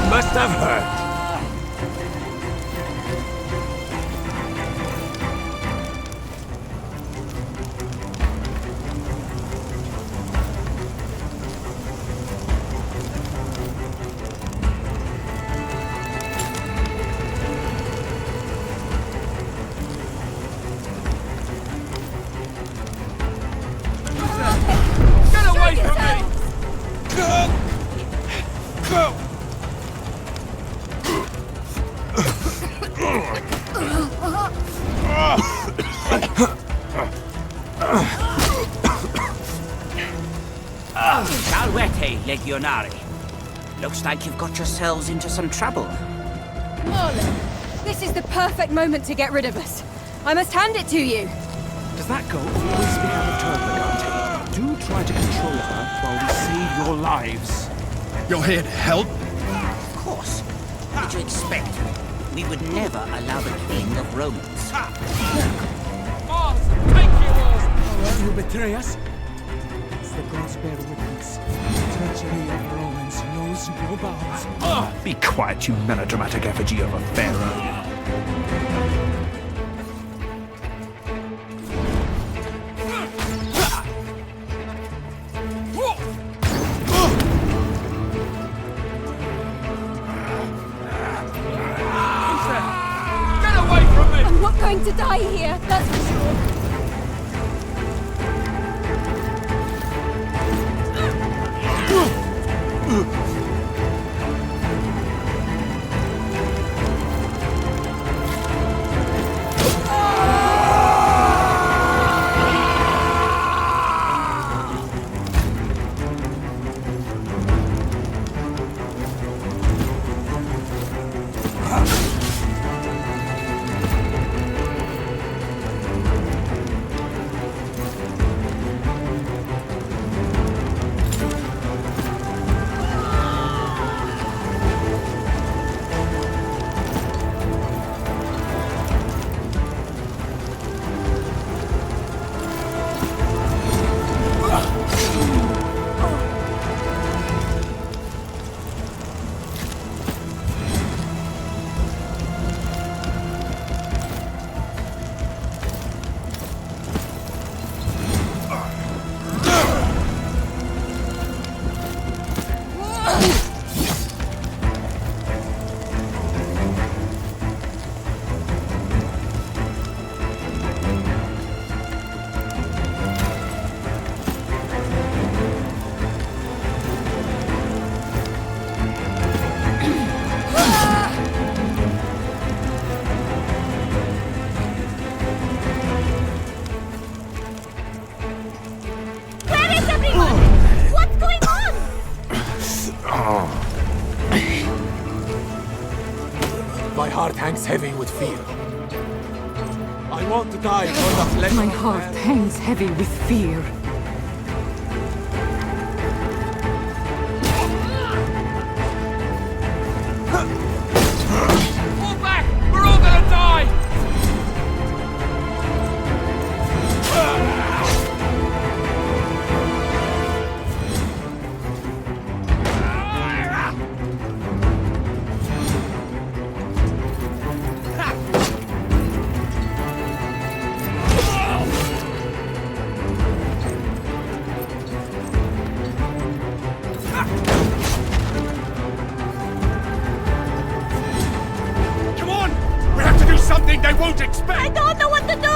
Speaker 1: Must have hurt.
Speaker 14: Get away from me! Go!
Speaker 18: Salvete, Legionari. Looks like you've got yourselves into some trouble.
Speaker 10: Marlon, this is the perfect moment to get rid of us. I must hand it to you.
Speaker 13: Does that goal always be out of turn, Legate? Do try to control her while we save your lives.
Speaker 17: You're here to help?
Speaker 18: Of course. What did you expect? We would never allow the killing of Romans.
Speaker 14: Mars, take you all!
Speaker 4: Will you betray us? As the gods bear witness, the treachery of Romans knows no bounds.
Speaker 15: Be quiet, you melodramatic effigy of a pharaoh.
Speaker 10: I'm not going to die here, that's for sure.
Speaker 5: I want to die for the flesh.
Speaker 16: My heart hangs heavy with fear.
Speaker 14: Pull back! We're all gonna die!
Speaker 5: Come on! We have to do something they won't expect!
Speaker 2: I don't know what to do!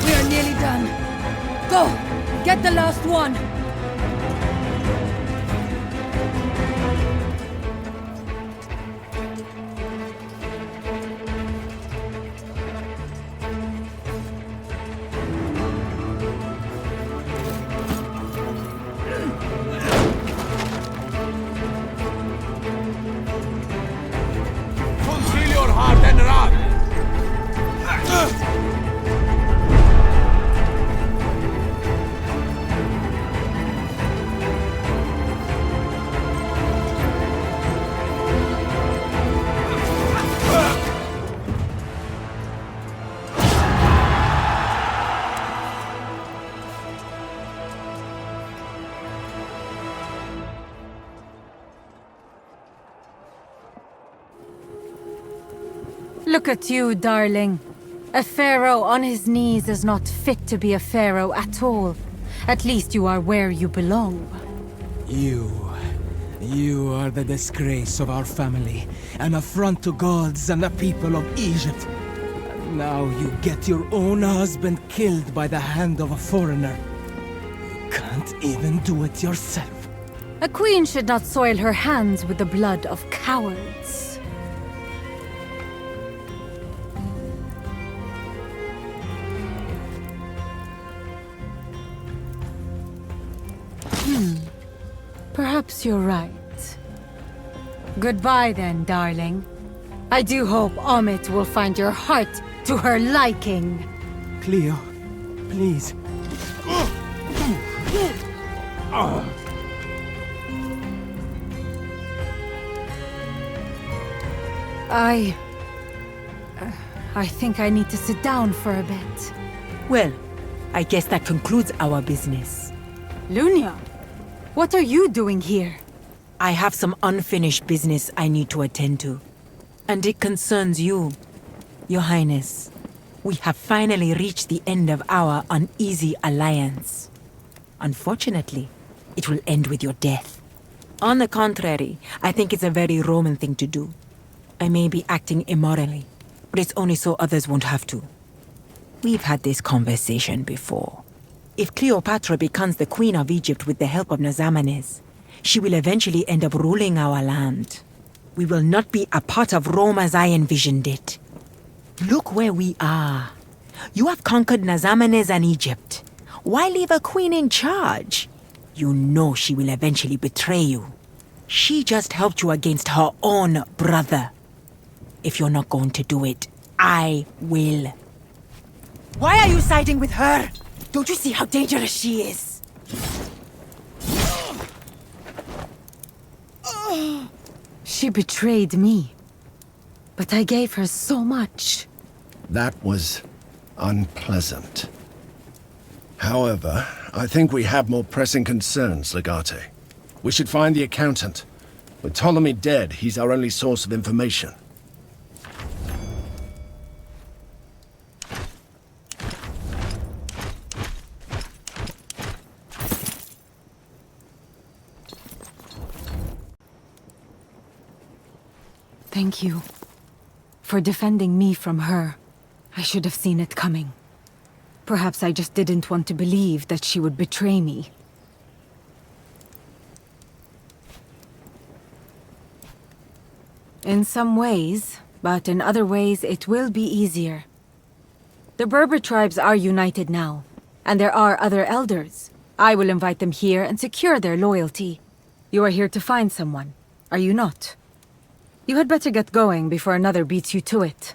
Speaker 16: We are nearly done. Go! Get the last one!
Speaker 5: Conceal your heart and run!
Speaker 9: Look at you, darling. A pharaoh on his knees is not fit to be a pharaoh at all. At least you are where you belong.
Speaker 4: You are the disgrace of our family, an affront to gods and the people of Egypt. And now you get your own husband killed by the hand of a foreigner. You can't even do it yourself.
Speaker 9: A queen should not soil her hands with the blood of cowards. Perhaps you're right. Goodbye then, darling. I do hope Amit will find your heart to her liking.
Speaker 4: Cleo, please.
Speaker 9: I think I need to sit down for a bit.
Speaker 16: Well, I guess that concludes our business.
Speaker 9: Lunia, what are you doing here?
Speaker 16: I have some unfinished business I need to attend to. And it concerns you, Your Highness. We have finally reached the end of our uneasy alliance. Unfortunately, it will end with your death. On the contrary, I think it's a very Roman thing to do. I may be acting immorally, but it's only so others won't have to. We've had this conversation before. If Cleopatra becomes the Queen of Egypt with the help of Nazamanes, she will eventually end up ruling our land. We will not be a part of Rome as I envisioned it. Look where we are. You have conquered Nazamanes and Egypt. Why leave a queen in charge? You know she will eventually betray you. She just helped you against her own brother. If you're not going to do it, I will. Why are you siding with her? Don't you see how dangerous she is?
Speaker 9: She betrayed me. But I gave her so much.
Speaker 17: That was unpleasant. However, I think we have more pressing concerns, Legate. We should find the accountant. With Ptolemy dead, he's our only source of information.
Speaker 9: Thank you. For defending me from her. I should have seen it coming. Perhaps I just didn't want to believe that she would betray me. In some ways, but in other ways it will be easier. The Berber tribes are united now, and there are other elders. I will invite them here and secure their loyalty. You are here to find someone, are you not? You had better get going before another beats you to it.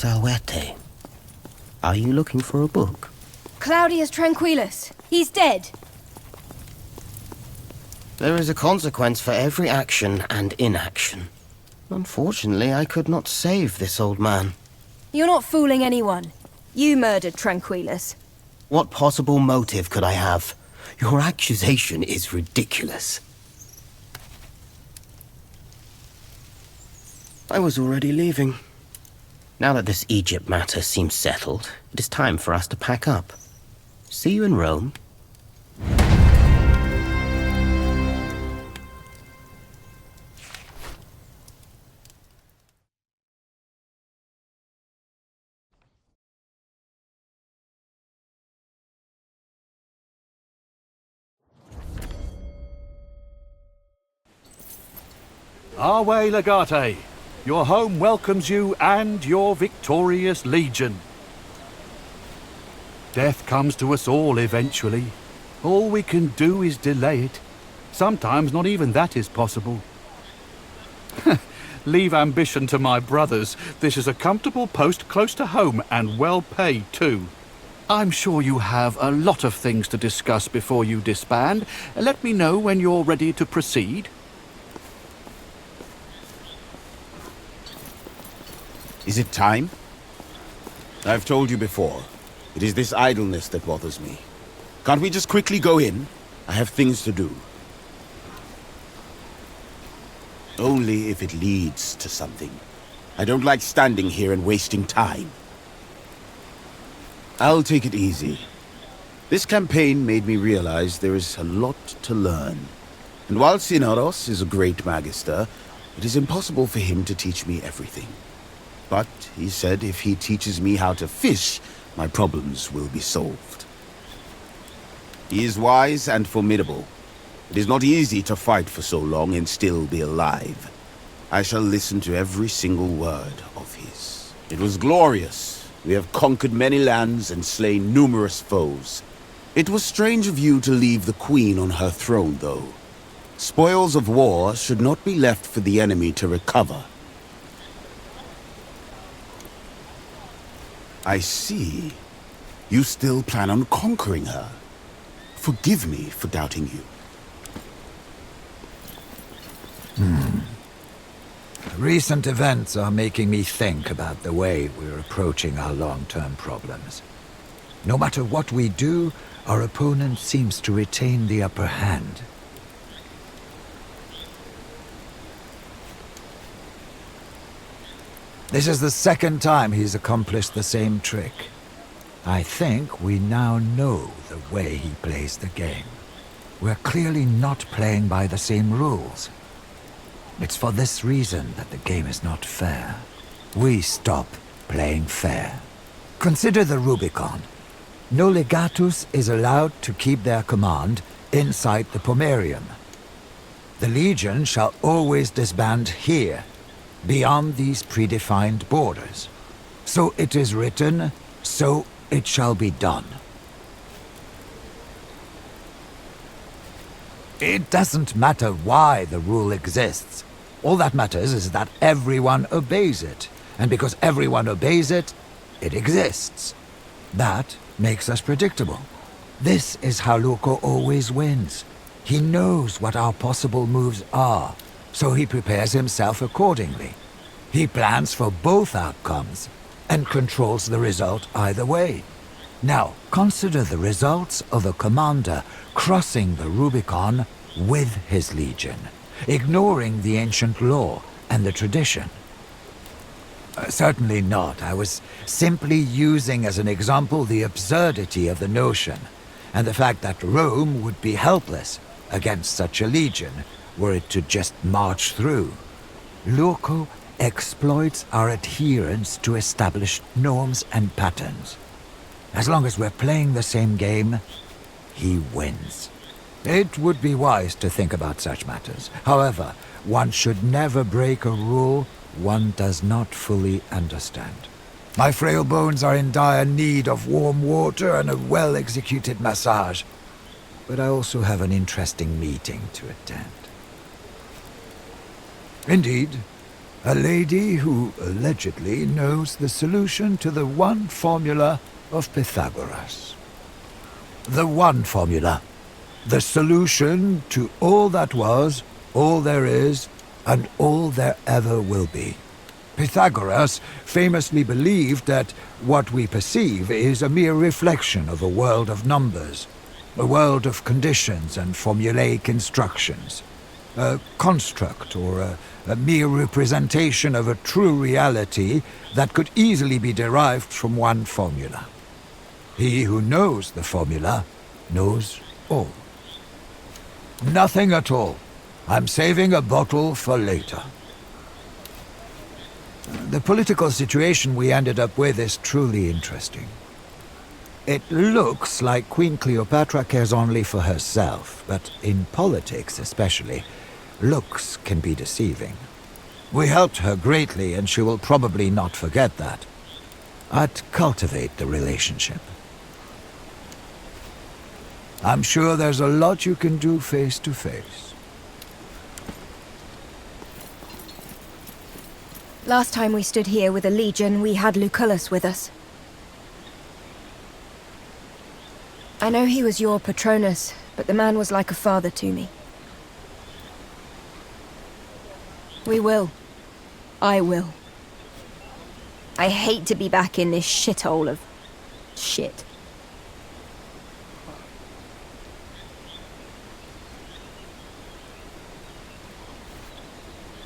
Speaker 18: Salvete, are you looking for a book?
Speaker 10: Claudius Tranquillus. He's dead.
Speaker 18: There is a consequence for every action and inaction. Unfortunately, I could not save this old man.
Speaker 10: You're not fooling anyone. You murdered Tranquillus.
Speaker 18: What possible motive could I have? Your accusation is ridiculous. I was already leaving. Now that this Egypt matter seems settled, it is time for us to pack up. See you in Rome.
Speaker 13: Our way, Legate. Your home welcomes you and your victorious legion. Death comes to us all eventually. All we can do is delay it. Sometimes not even that is possible. Leave ambition to my brothers. This is a comfortable post close to home and well paid too. I'm sure you have a lot of things to discuss before you disband. Let me know when you're ready to proceed.
Speaker 6: Is it time? I've told you before. It is this idleness that bothers me. Can't we just quickly go in? I have things to do. Only if it leads to something. I don't like standing here and wasting time. I'll take it easy. This campaign made me realize there is a lot to learn. And while Sinaros is a great magister, it is impossible for him to teach me everything. But he said if he teaches me how to fish, my problems will be solved. He is wise and formidable. It is not easy to fight for so long and still be alive. I shall listen to every single word of his. It was glorious. We have conquered many lands and slain numerous foes. It was strange of you to leave the Queen on her throne, though. Spoils of war should not be left for the enemy to recover. I see. You still plan on conquering her. Forgive me for doubting you.
Speaker 7: Recent events are making me think about the way we're approaching our long-term problems. No matter what we do, our opponent seems to retain the upper hand. This is the second time he's accomplished the same trick. I think we now know the way he plays the game. We're clearly not playing by the same rules. It's for this reason that the game is not fair. We stop playing fair. Consider the Rubicon. No legatus is allowed to keep their command inside the Pomerium. The Legion shall always disband here, beyond these predefined borders. So it is written, so it shall be done. It doesn't matter why the rule exists. All that matters is that everyone obeys it. And because everyone obeys it, it exists. That makes us predictable. This is how Luco always wins. He knows what our possible moves are, so he prepares himself accordingly. He plans for both outcomes and controls the result either way. Now, consider the results of a commander crossing the Rubicon with his legion, ignoring the ancient law and the tradition. Certainly not. I was simply using as an example the absurdity of the notion, and the fact that Rome would be helpless against such a legion were it to just march through. Luco exploits our adherence to established norms and patterns. As long as we're playing the same game, he wins. It would be wise to think about such matters. However, one should never break a rule one does not fully understand. My frail bones are in dire need of warm water and a well-executed massage. But I also have an interesting meeting to attend. Indeed, a lady who allegedly knows the solution to the one formula of Pythagoras. The one formula. The solution to all that was, all there is, and all there ever will be. Pythagoras famously believed that what we perceive is a mere reflection of a world of numbers, a world of conditions and formulaic instructions, a construct or a mere representation of a true reality that could easily be derived from one formula. He who knows the formula knows all. Nothing at all. I'm saving a bottle for later. The political situation we ended up with is truly interesting. It looks like Queen Cleopatra cares only for herself, but in politics especially, looks can be deceiving. We helped her greatly, and she will probably not forget that. I'd cultivate the relationship. I'm sure there's a lot you can do face to face.
Speaker 10: Last time we stood here with a legion, we had Lucullus with us. I know he was your Patronus, but the man was like a father to me. We will. I will. I hate to be back in this shithole of shit.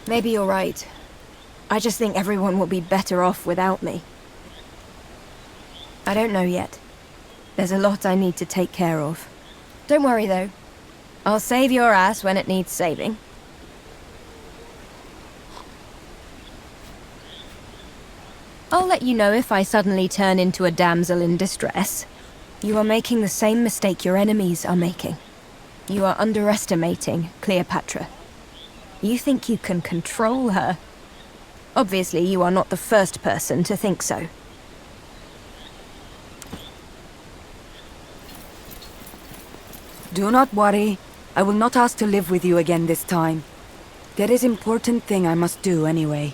Speaker 10: Maybe you're right. I just think everyone will be better off without me. I don't know yet. There's a lot I need to take care of. Don't worry, though. I'll save your ass when it needs saving. I'll let you know if I suddenly turn into a damsel in distress. You are making the same mistake your enemies are making. You are underestimating Cleopatra. You think you can control her? Obviously, you are not the first person to think so.
Speaker 19: Do not worry. I will not ask to live with you again this time. There is important thing I must do anyway.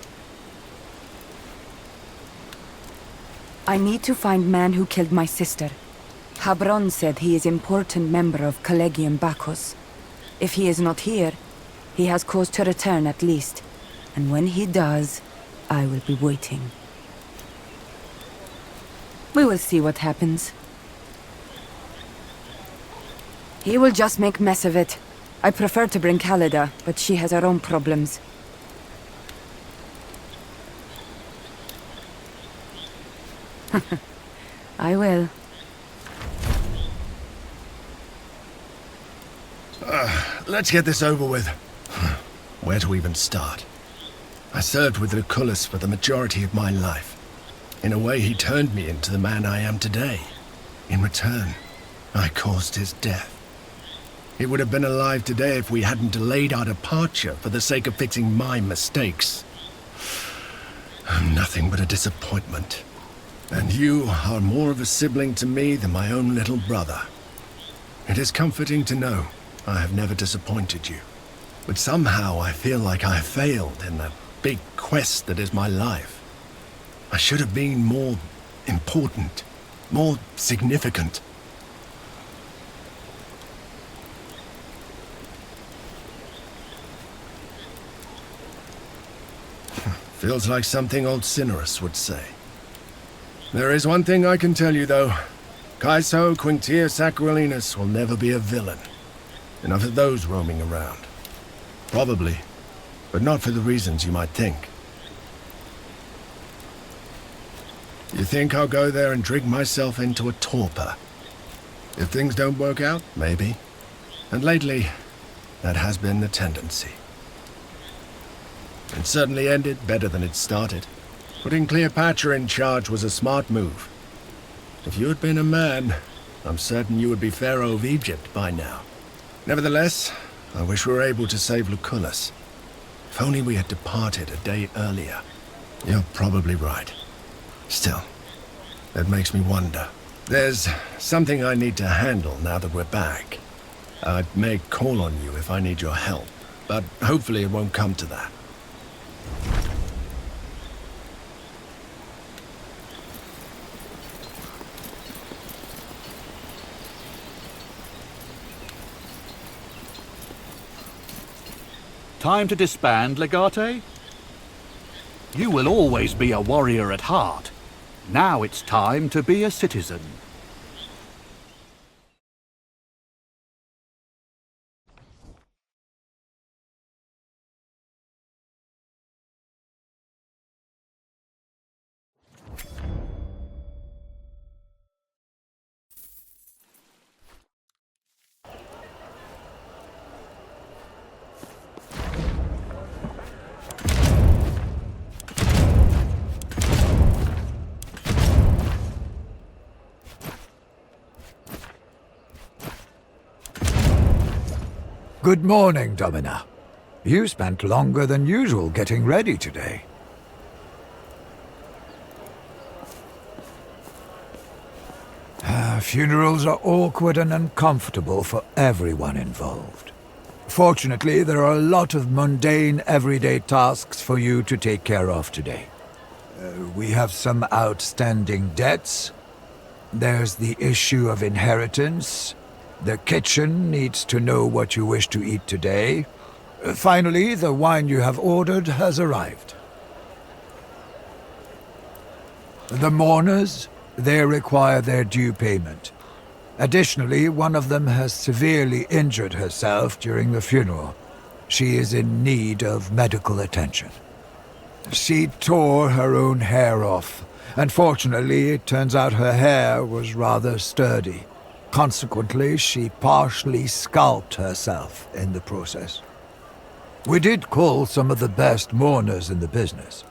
Speaker 19: I need to find man who killed my sister. Habron said he is important member of Collegium Bacchus. If he is not here, he has cause to return at least. And when he does, I will be waiting. We will see what happens. He will just make mess of it. I prefer to bring Callida, but she has her own problems. I will.
Speaker 17: Let's get this over with. Where to even start? I served with Lucullus for the majority of my life. In a way, he turned me into the man I am today. In return, I caused his death. He would have been alive today if we hadn't delayed our departure for the sake of fixing my mistakes. I'm nothing but a disappointment. And you are more of a sibling to me than my own little brother. It is comforting to know I have never disappointed you. But somehow I feel like I have failed in the big quest that is my life. I should have been more important, more significant. Feels like something old Cinerus would say. There is one thing I can tell you, though. Caeso Quintius Aquilinus will never be a villain. Enough of those roaming around. Probably, but not for the reasons you might think. You think I'll go there and drink myself into a torpor? If things don't work out, maybe. And lately, that has been the tendency. It certainly ended better than it started. Putting Cleopatra in charge was a smart move. If you had been a man, I'm certain you would be Pharaoh of Egypt by now. Nevertheless, I wish we were able to save Lucullus. If only we had departed a day earlier. You're probably right. Still, that makes me wonder. There's something I need to handle now that we're back. I may call on you if I need your help, but hopefully it won't come to that.
Speaker 13: Time to disband, Legate? You will always be a warrior at heart. Now it's time to be a citizen.
Speaker 7: Good morning, Domina. You spent longer than usual getting ready today. Funerals are awkward and uncomfortable for everyone involved. Fortunately, there are a lot of mundane, everyday tasks for you to take care of today. We have some outstanding debts. There's the issue of inheritance. The kitchen needs to know what you wish to eat today. Finally, the wine you have ordered has arrived. The mourners, they require their due payment. Additionally, one of them has severely injured herself during the funeral. She is in need of medical attention. She tore her own hair off. Unfortunately, it turns out her hair was rather sturdy. Consequently, she partially scalped herself in the process. We did call some of the best mourners in the business.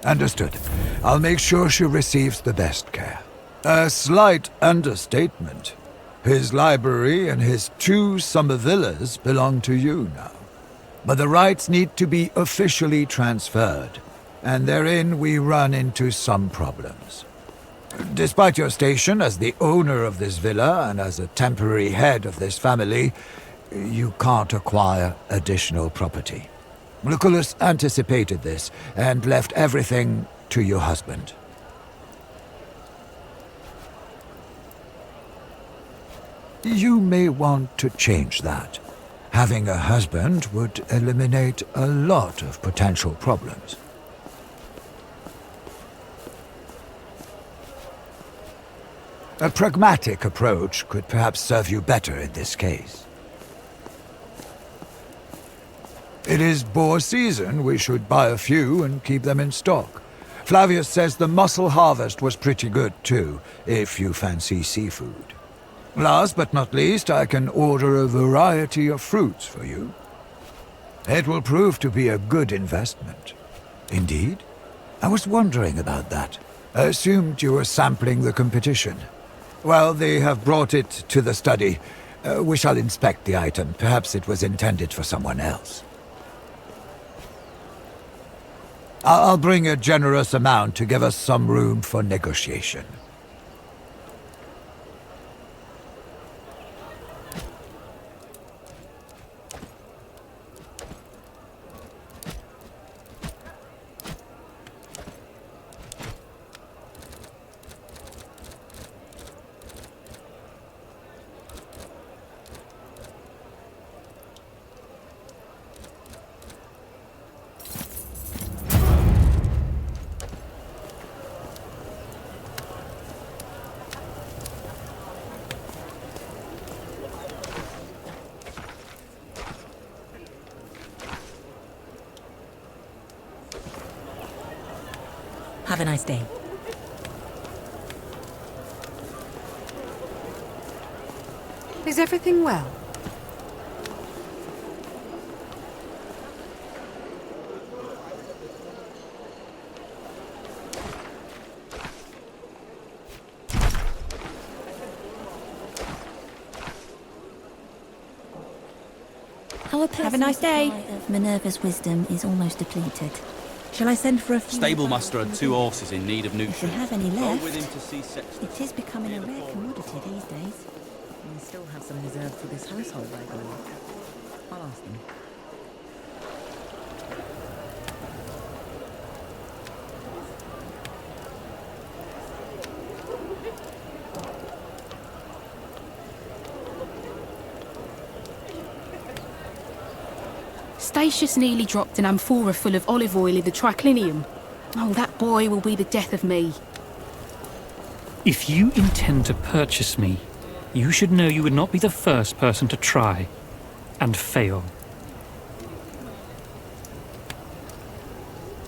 Speaker 7: Understood. I'll make sure she receives the best care. A slight understatement. His library and his 2 summer villas belong to you now. But the rights need to be officially transferred, and therein we run into some problems. Despite your station as the owner of this villa and as a temporary head of this family, you can't acquire additional property. Lucullus anticipated this and left everything to your husband. You may want to change that. Having a husband would eliminate a lot of potential problems. A pragmatic approach could perhaps serve you better in this case. It is boar season. We should buy a few and keep them in stock. Flavius says the mussel harvest was pretty good too, if you fancy seafood. Last but not least, I can order a variety of fruits for you. It will prove to be a good investment. Indeed? I was wondering about that. I assumed you were sampling the competition. Well, they have brought it to the study. We shall inspect the item. Perhaps it was intended for someone else. I'll bring a generous amount to give us some room for negotiation.
Speaker 16: Have a nice day.
Speaker 19: Is everything well?
Speaker 20: Have a nice day. Of Minerva's wisdom is almost depleted. Shall I send for a few?
Speaker 21: Stablemaster had 2 horses in need of
Speaker 20: If they
Speaker 21: nutrition.
Speaker 20: have any
Speaker 21: Go
Speaker 20: left,
Speaker 21: with him to see Sextus.
Speaker 20: it is becoming a rare commodity these days.
Speaker 16: We still have some reserved for this household, I believe. I'll ask them.
Speaker 8: Statius nearly dropped an amphora full of olive oil in the triclinium. Oh, that boy will be the death of me.
Speaker 12: If you intend to purchase me, you should know you would not be the first person to try and fail.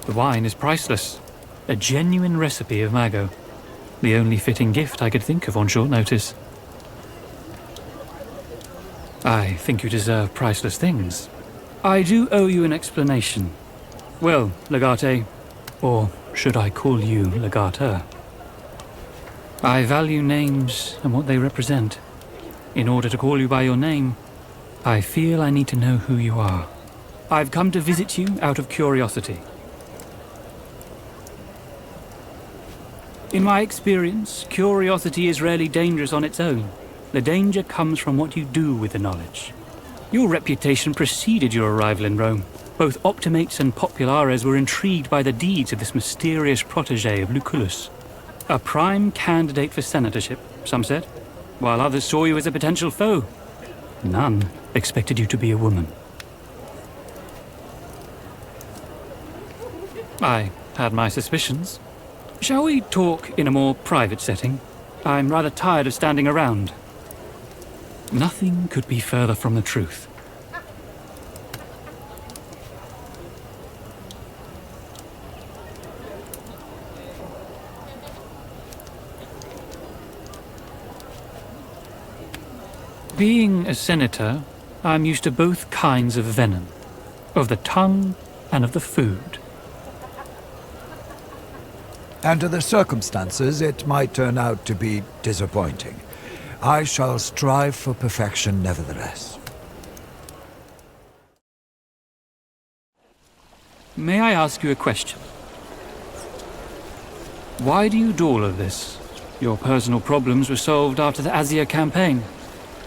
Speaker 12: The wine is priceless, a genuine recipe of Mago, the only fitting gift I could think of on short notice. I think you deserve priceless things. I do owe you an explanation. Well, Legate, or should I call you Legater? I value names and what they represent. In order to call you by your name, I feel I need to know who you are. I've come to visit you out of curiosity. In my experience, curiosity is rarely dangerous on its own. The danger comes from what you do with the knowledge. Your reputation preceded your arrival in Rome. Both Optimates and Populares were intrigued by the deeds of this mysterious protege of Lucullus. A prime candidate for senatorship, some said, while others saw you as a potential foe. None expected you to be a woman. I had my suspicions. Shall we talk in a more private setting? I'm rather tired of standing around. Nothing could be further from the truth. Being a senator, I'm used to both kinds of venom, of the tongue and of the food.
Speaker 7: Under the circumstances, it might turn out to be disappointing. I shall strive for perfection nevertheless.
Speaker 12: May I ask you a question? Why do you do all of this? Your personal problems were solved after the Asia campaign.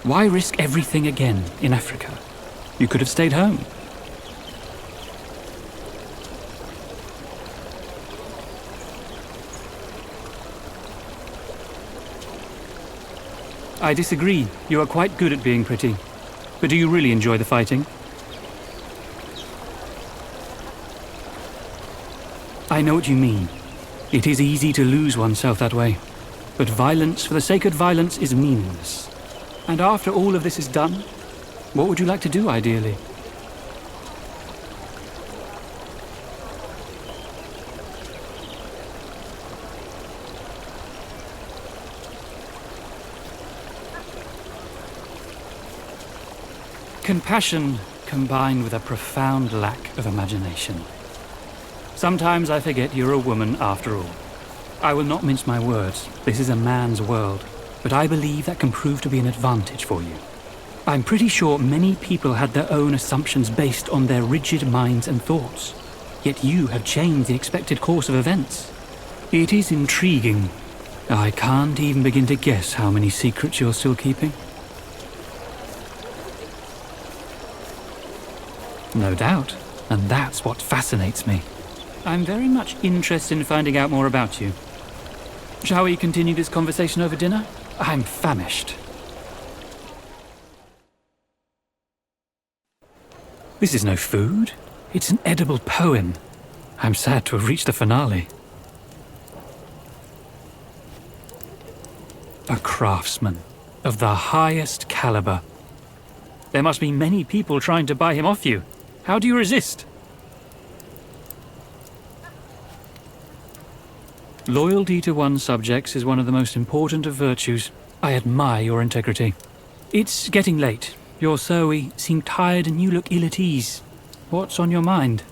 Speaker 12: Why risk everything again in Africa? You could have stayed home. I disagree. You are quite good at being pretty. But do you really enjoy the fighting? I know what you mean. It is easy to lose oneself that way. But violence for the sake of violence is meaningless. And after all of this is done, what would you like to do, ideally? Compassion combined with a profound lack of imagination. Sometimes I forget you're a woman after all. I will not mince my words. This is a man's world, but I believe that can prove to be an advantage for you. I'm pretty sure many people had their own assumptions based on their rigid minds and thoughts. Yet you have changed the expected course of events. It is intriguing. I can't even begin to guess how many secrets you're still keeping. No doubt, and that's what fascinates me. I'm very much interested in finding out more about you. Shall we continue this conversation over dinner? I'm famished. This is no food. It's an edible poem. I'm sad to have reached the finale. A craftsman of the highest caliber. There must be many people trying to buy him off you. How do you resist? Loyalty to one's subjects is one of the most important of virtues. I admire your integrity. It's getting late. Your Zoe seem tired and you look ill at ease. What's on your mind?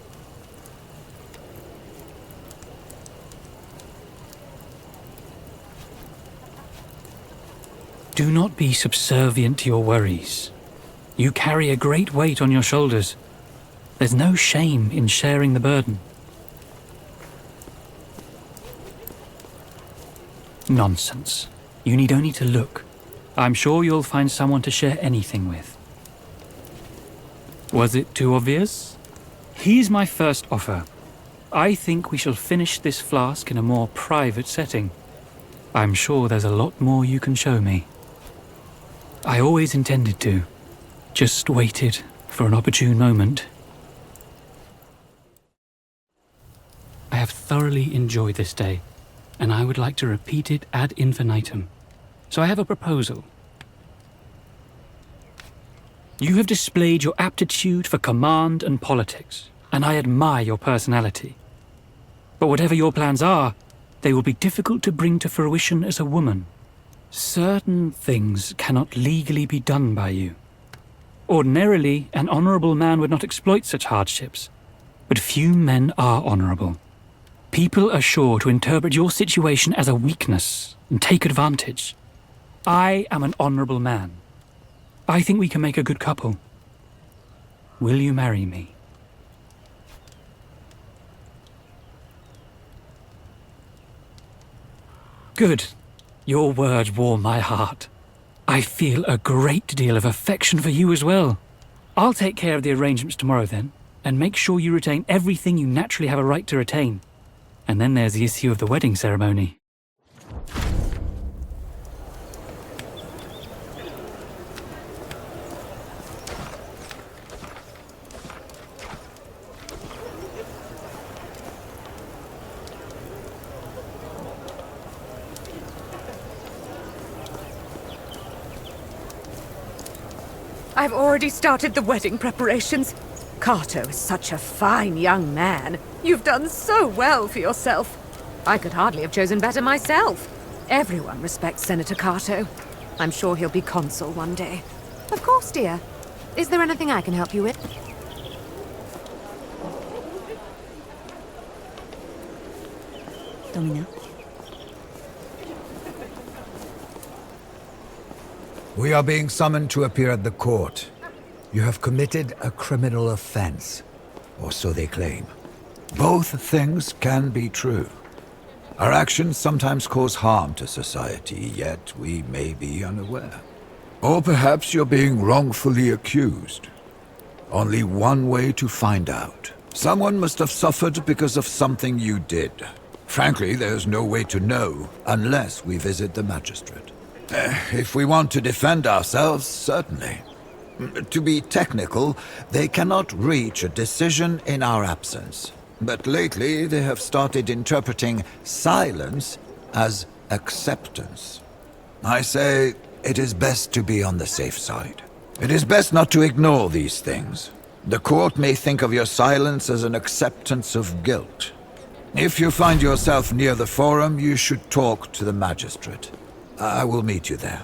Speaker 12: Do not be subservient to your worries. You carry a great weight on your shoulders. There's no shame in sharing the burden. Nonsense. You need only to look. I'm sure you'll find someone to share anything with. Was it too obvious? Here's my first offer. I think we shall finish this flask in a more private setting. I'm sure there's a lot more you can show me. I always intended to. Just waited for an opportune moment. I have thoroughly enjoyed this day, and I would like to repeat it ad infinitum. So I have a proposal. You have displayed your aptitude for command and politics, and I admire your personality. But whatever your plans are, they will be difficult to bring to fruition as a woman. Certain things cannot legally be done by you. Ordinarily, an honorable man would not exploit such hardships, but few men are honorable. People are sure to interpret your situation as a weakness and take advantage. I am an honorable man. I think we can make a good couple. Will you marry me? Good. Your word warmed my heart. I feel a great deal of affection for you as well. I'll take care of the arrangements tomorrow then, and make sure you retain everything you naturally have a right to retain. And then there's the issue of the wedding ceremony.
Speaker 3: I've already started the wedding preparations. Cato is such a fine young man. You've done so well for yourself. I could hardly have chosen better myself. Everyone respects Senator Cato. I'm sure he'll be consul one day.
Speaker 22: Of course, dear. Is there anything I can help you with?
Speaker 20: Domina.
Speaker 7: We are being summoned to appear at the court. You have committed a criminal offense, or so they claim. Both things can be true. Our actions sometimes cause harm to society, yet we may be unaware. Or perhaps you're being wrongfully accused. Only one way to find out. Someone must have suffered because of something you did. Frankly, there's no way to know unless we visit the magistrate. If we want to defend ourselves, certainly. To be technical, they cannot reach a decision in our absence. But lately, they have started interpreting silence as acceptance. I say it is best to be on the safe side. It is best not to ignore these things. The court may think of your silence as an acceptance of guilt. If you find yourself near the forum, you should talk to the magistrate. I will meet you there.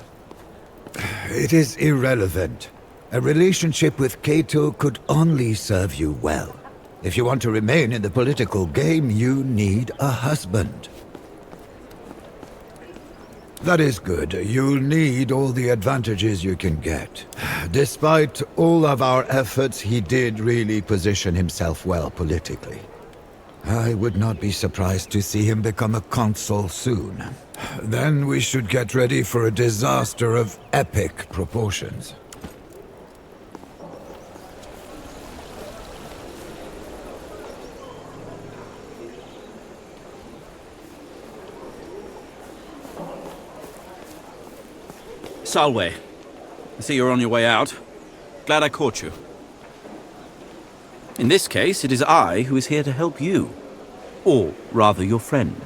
Speaker 7: It is irrelevant. A relationship with Cato could only serve you well. If you want to remain in the political game, you need a husband. That is good. You'll need all the advantages you can get. Despite all of our efforts, he did really position himself well politically. I would not be surprised to see him become a consul soon. Then we should get ready for a disaster of epic proportions.
Speaker 21: Salve. I see you're on your way out. Glad I caught you. In this case, it is I who is here to help you. Or, rather, your friend.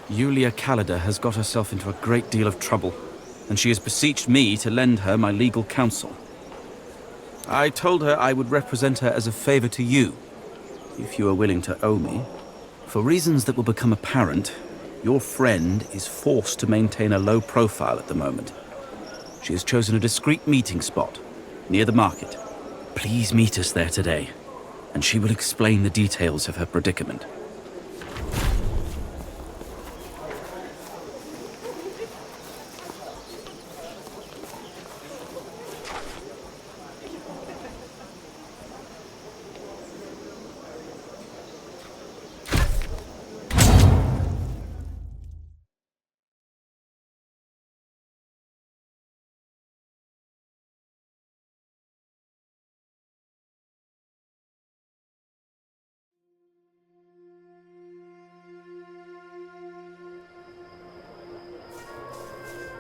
Speaker 21: Yulia Kalida has got herself into a great deal of trouble, and she has beseeched me to lend her my legal counsel. I told her I would represent her as a favor to you, if you are willing to owe me. For reasons that will become apparent, your friend is forced to maintain a low profile at the moment. She has chosen a discreet meeting spot, near the market. Please meet us there today, and she will explain the details of her predicament.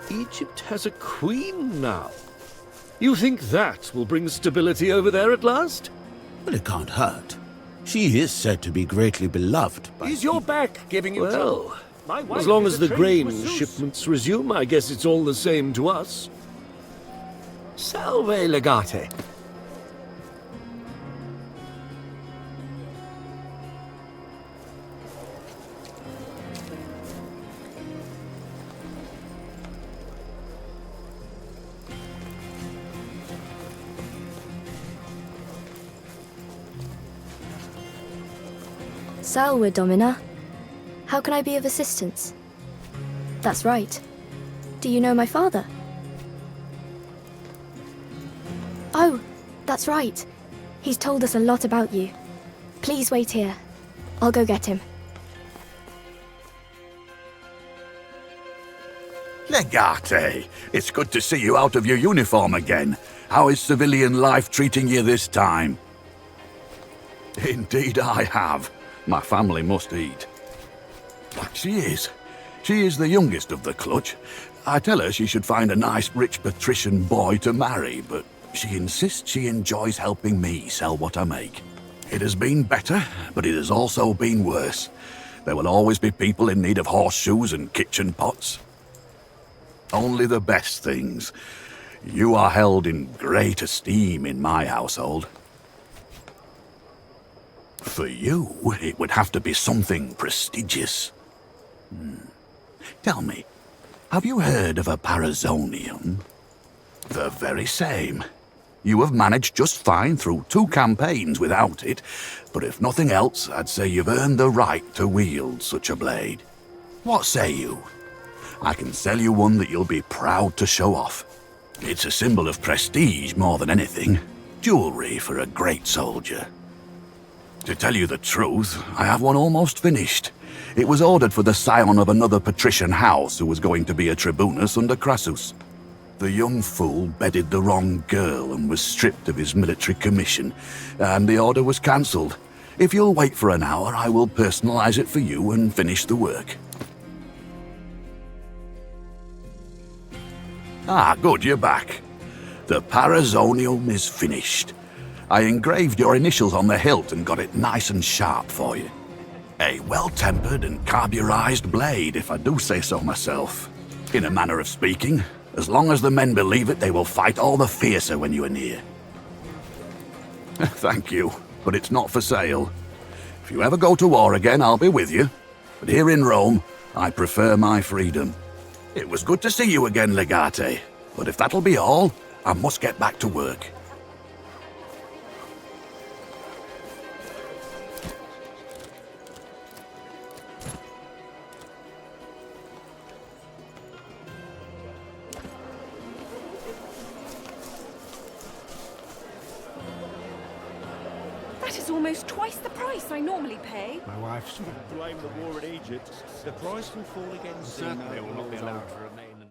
Speaker 1: Egypt has a queen now. You think that will bring stability over there at last?
Speaker 6: Well, it can't hurt. She is said to be greatly beloved by...
Speaker 1: Is your back giving you trouble? As long as the grain shipments resume, I guess it's all the same to us. Salve, Legate.
Speaker 11: Salve, Domina. How can I be of assistance? That's right. Do you know my father? Oh, that's right. He's told us a lot about you. Please wait here. I'll go get him.
Speaker 23: Legate, it's good to see you out of your uniform again. How is civilian life treating you this time? Indeed I have. My family must eat. She is. She is the youngest of the clutch. I tell her she should find a nice rich patrician boy to marry, but she insists she enjoys helping me sell what I make. It has been better, but it has also been worse. There will always be people in need of horseshoes and kitchen pots. Only the best things. You are held in great esteem in my household. For you, it would have to be something prestigious. Tell me, have you heard of a Parazonium? The very same. You have managed just fine through 2 campaigns without it, but if nothing else, I'd say you've earned the right to wield such a blade. What say you? I can sell you one that you'll be proud to show off. It's a symbol of prestige more than anything. Jewelry for a great soldier. To tell you the truth, I have one almost finished. It was ordered for the scion of another patrician house who was going to be a tribunus under Crassus. The young fool bedded the wrong girl and was stripped of his military commission, and the order was cancelled. If you'll wait for an hour, I will personalize it for you and finish the work. Ah, good, you're back. The Parazonium is finished. I engraved your initials on the hilt and got it nice and sharp for you. A well-tempered and carburized blade, if I do say so myself. In a manner of speaking, as long as the men believe it, they will fight all the fiercer when you are near. Thank you, but it's not for sale. If you ever go to war again, I'll be with you. But here in Rome, I prefer my freedom. It was good to see you again, Legate. But if that'll be all, I must get back to work.
Speaker 2: was almost twice the price I normally pay.
Speaker 14: My wife's...
Speaker 1: Blame the war in Egypt. The price will fall again soon.
Speaker 14: Certainly will not be allowed to remain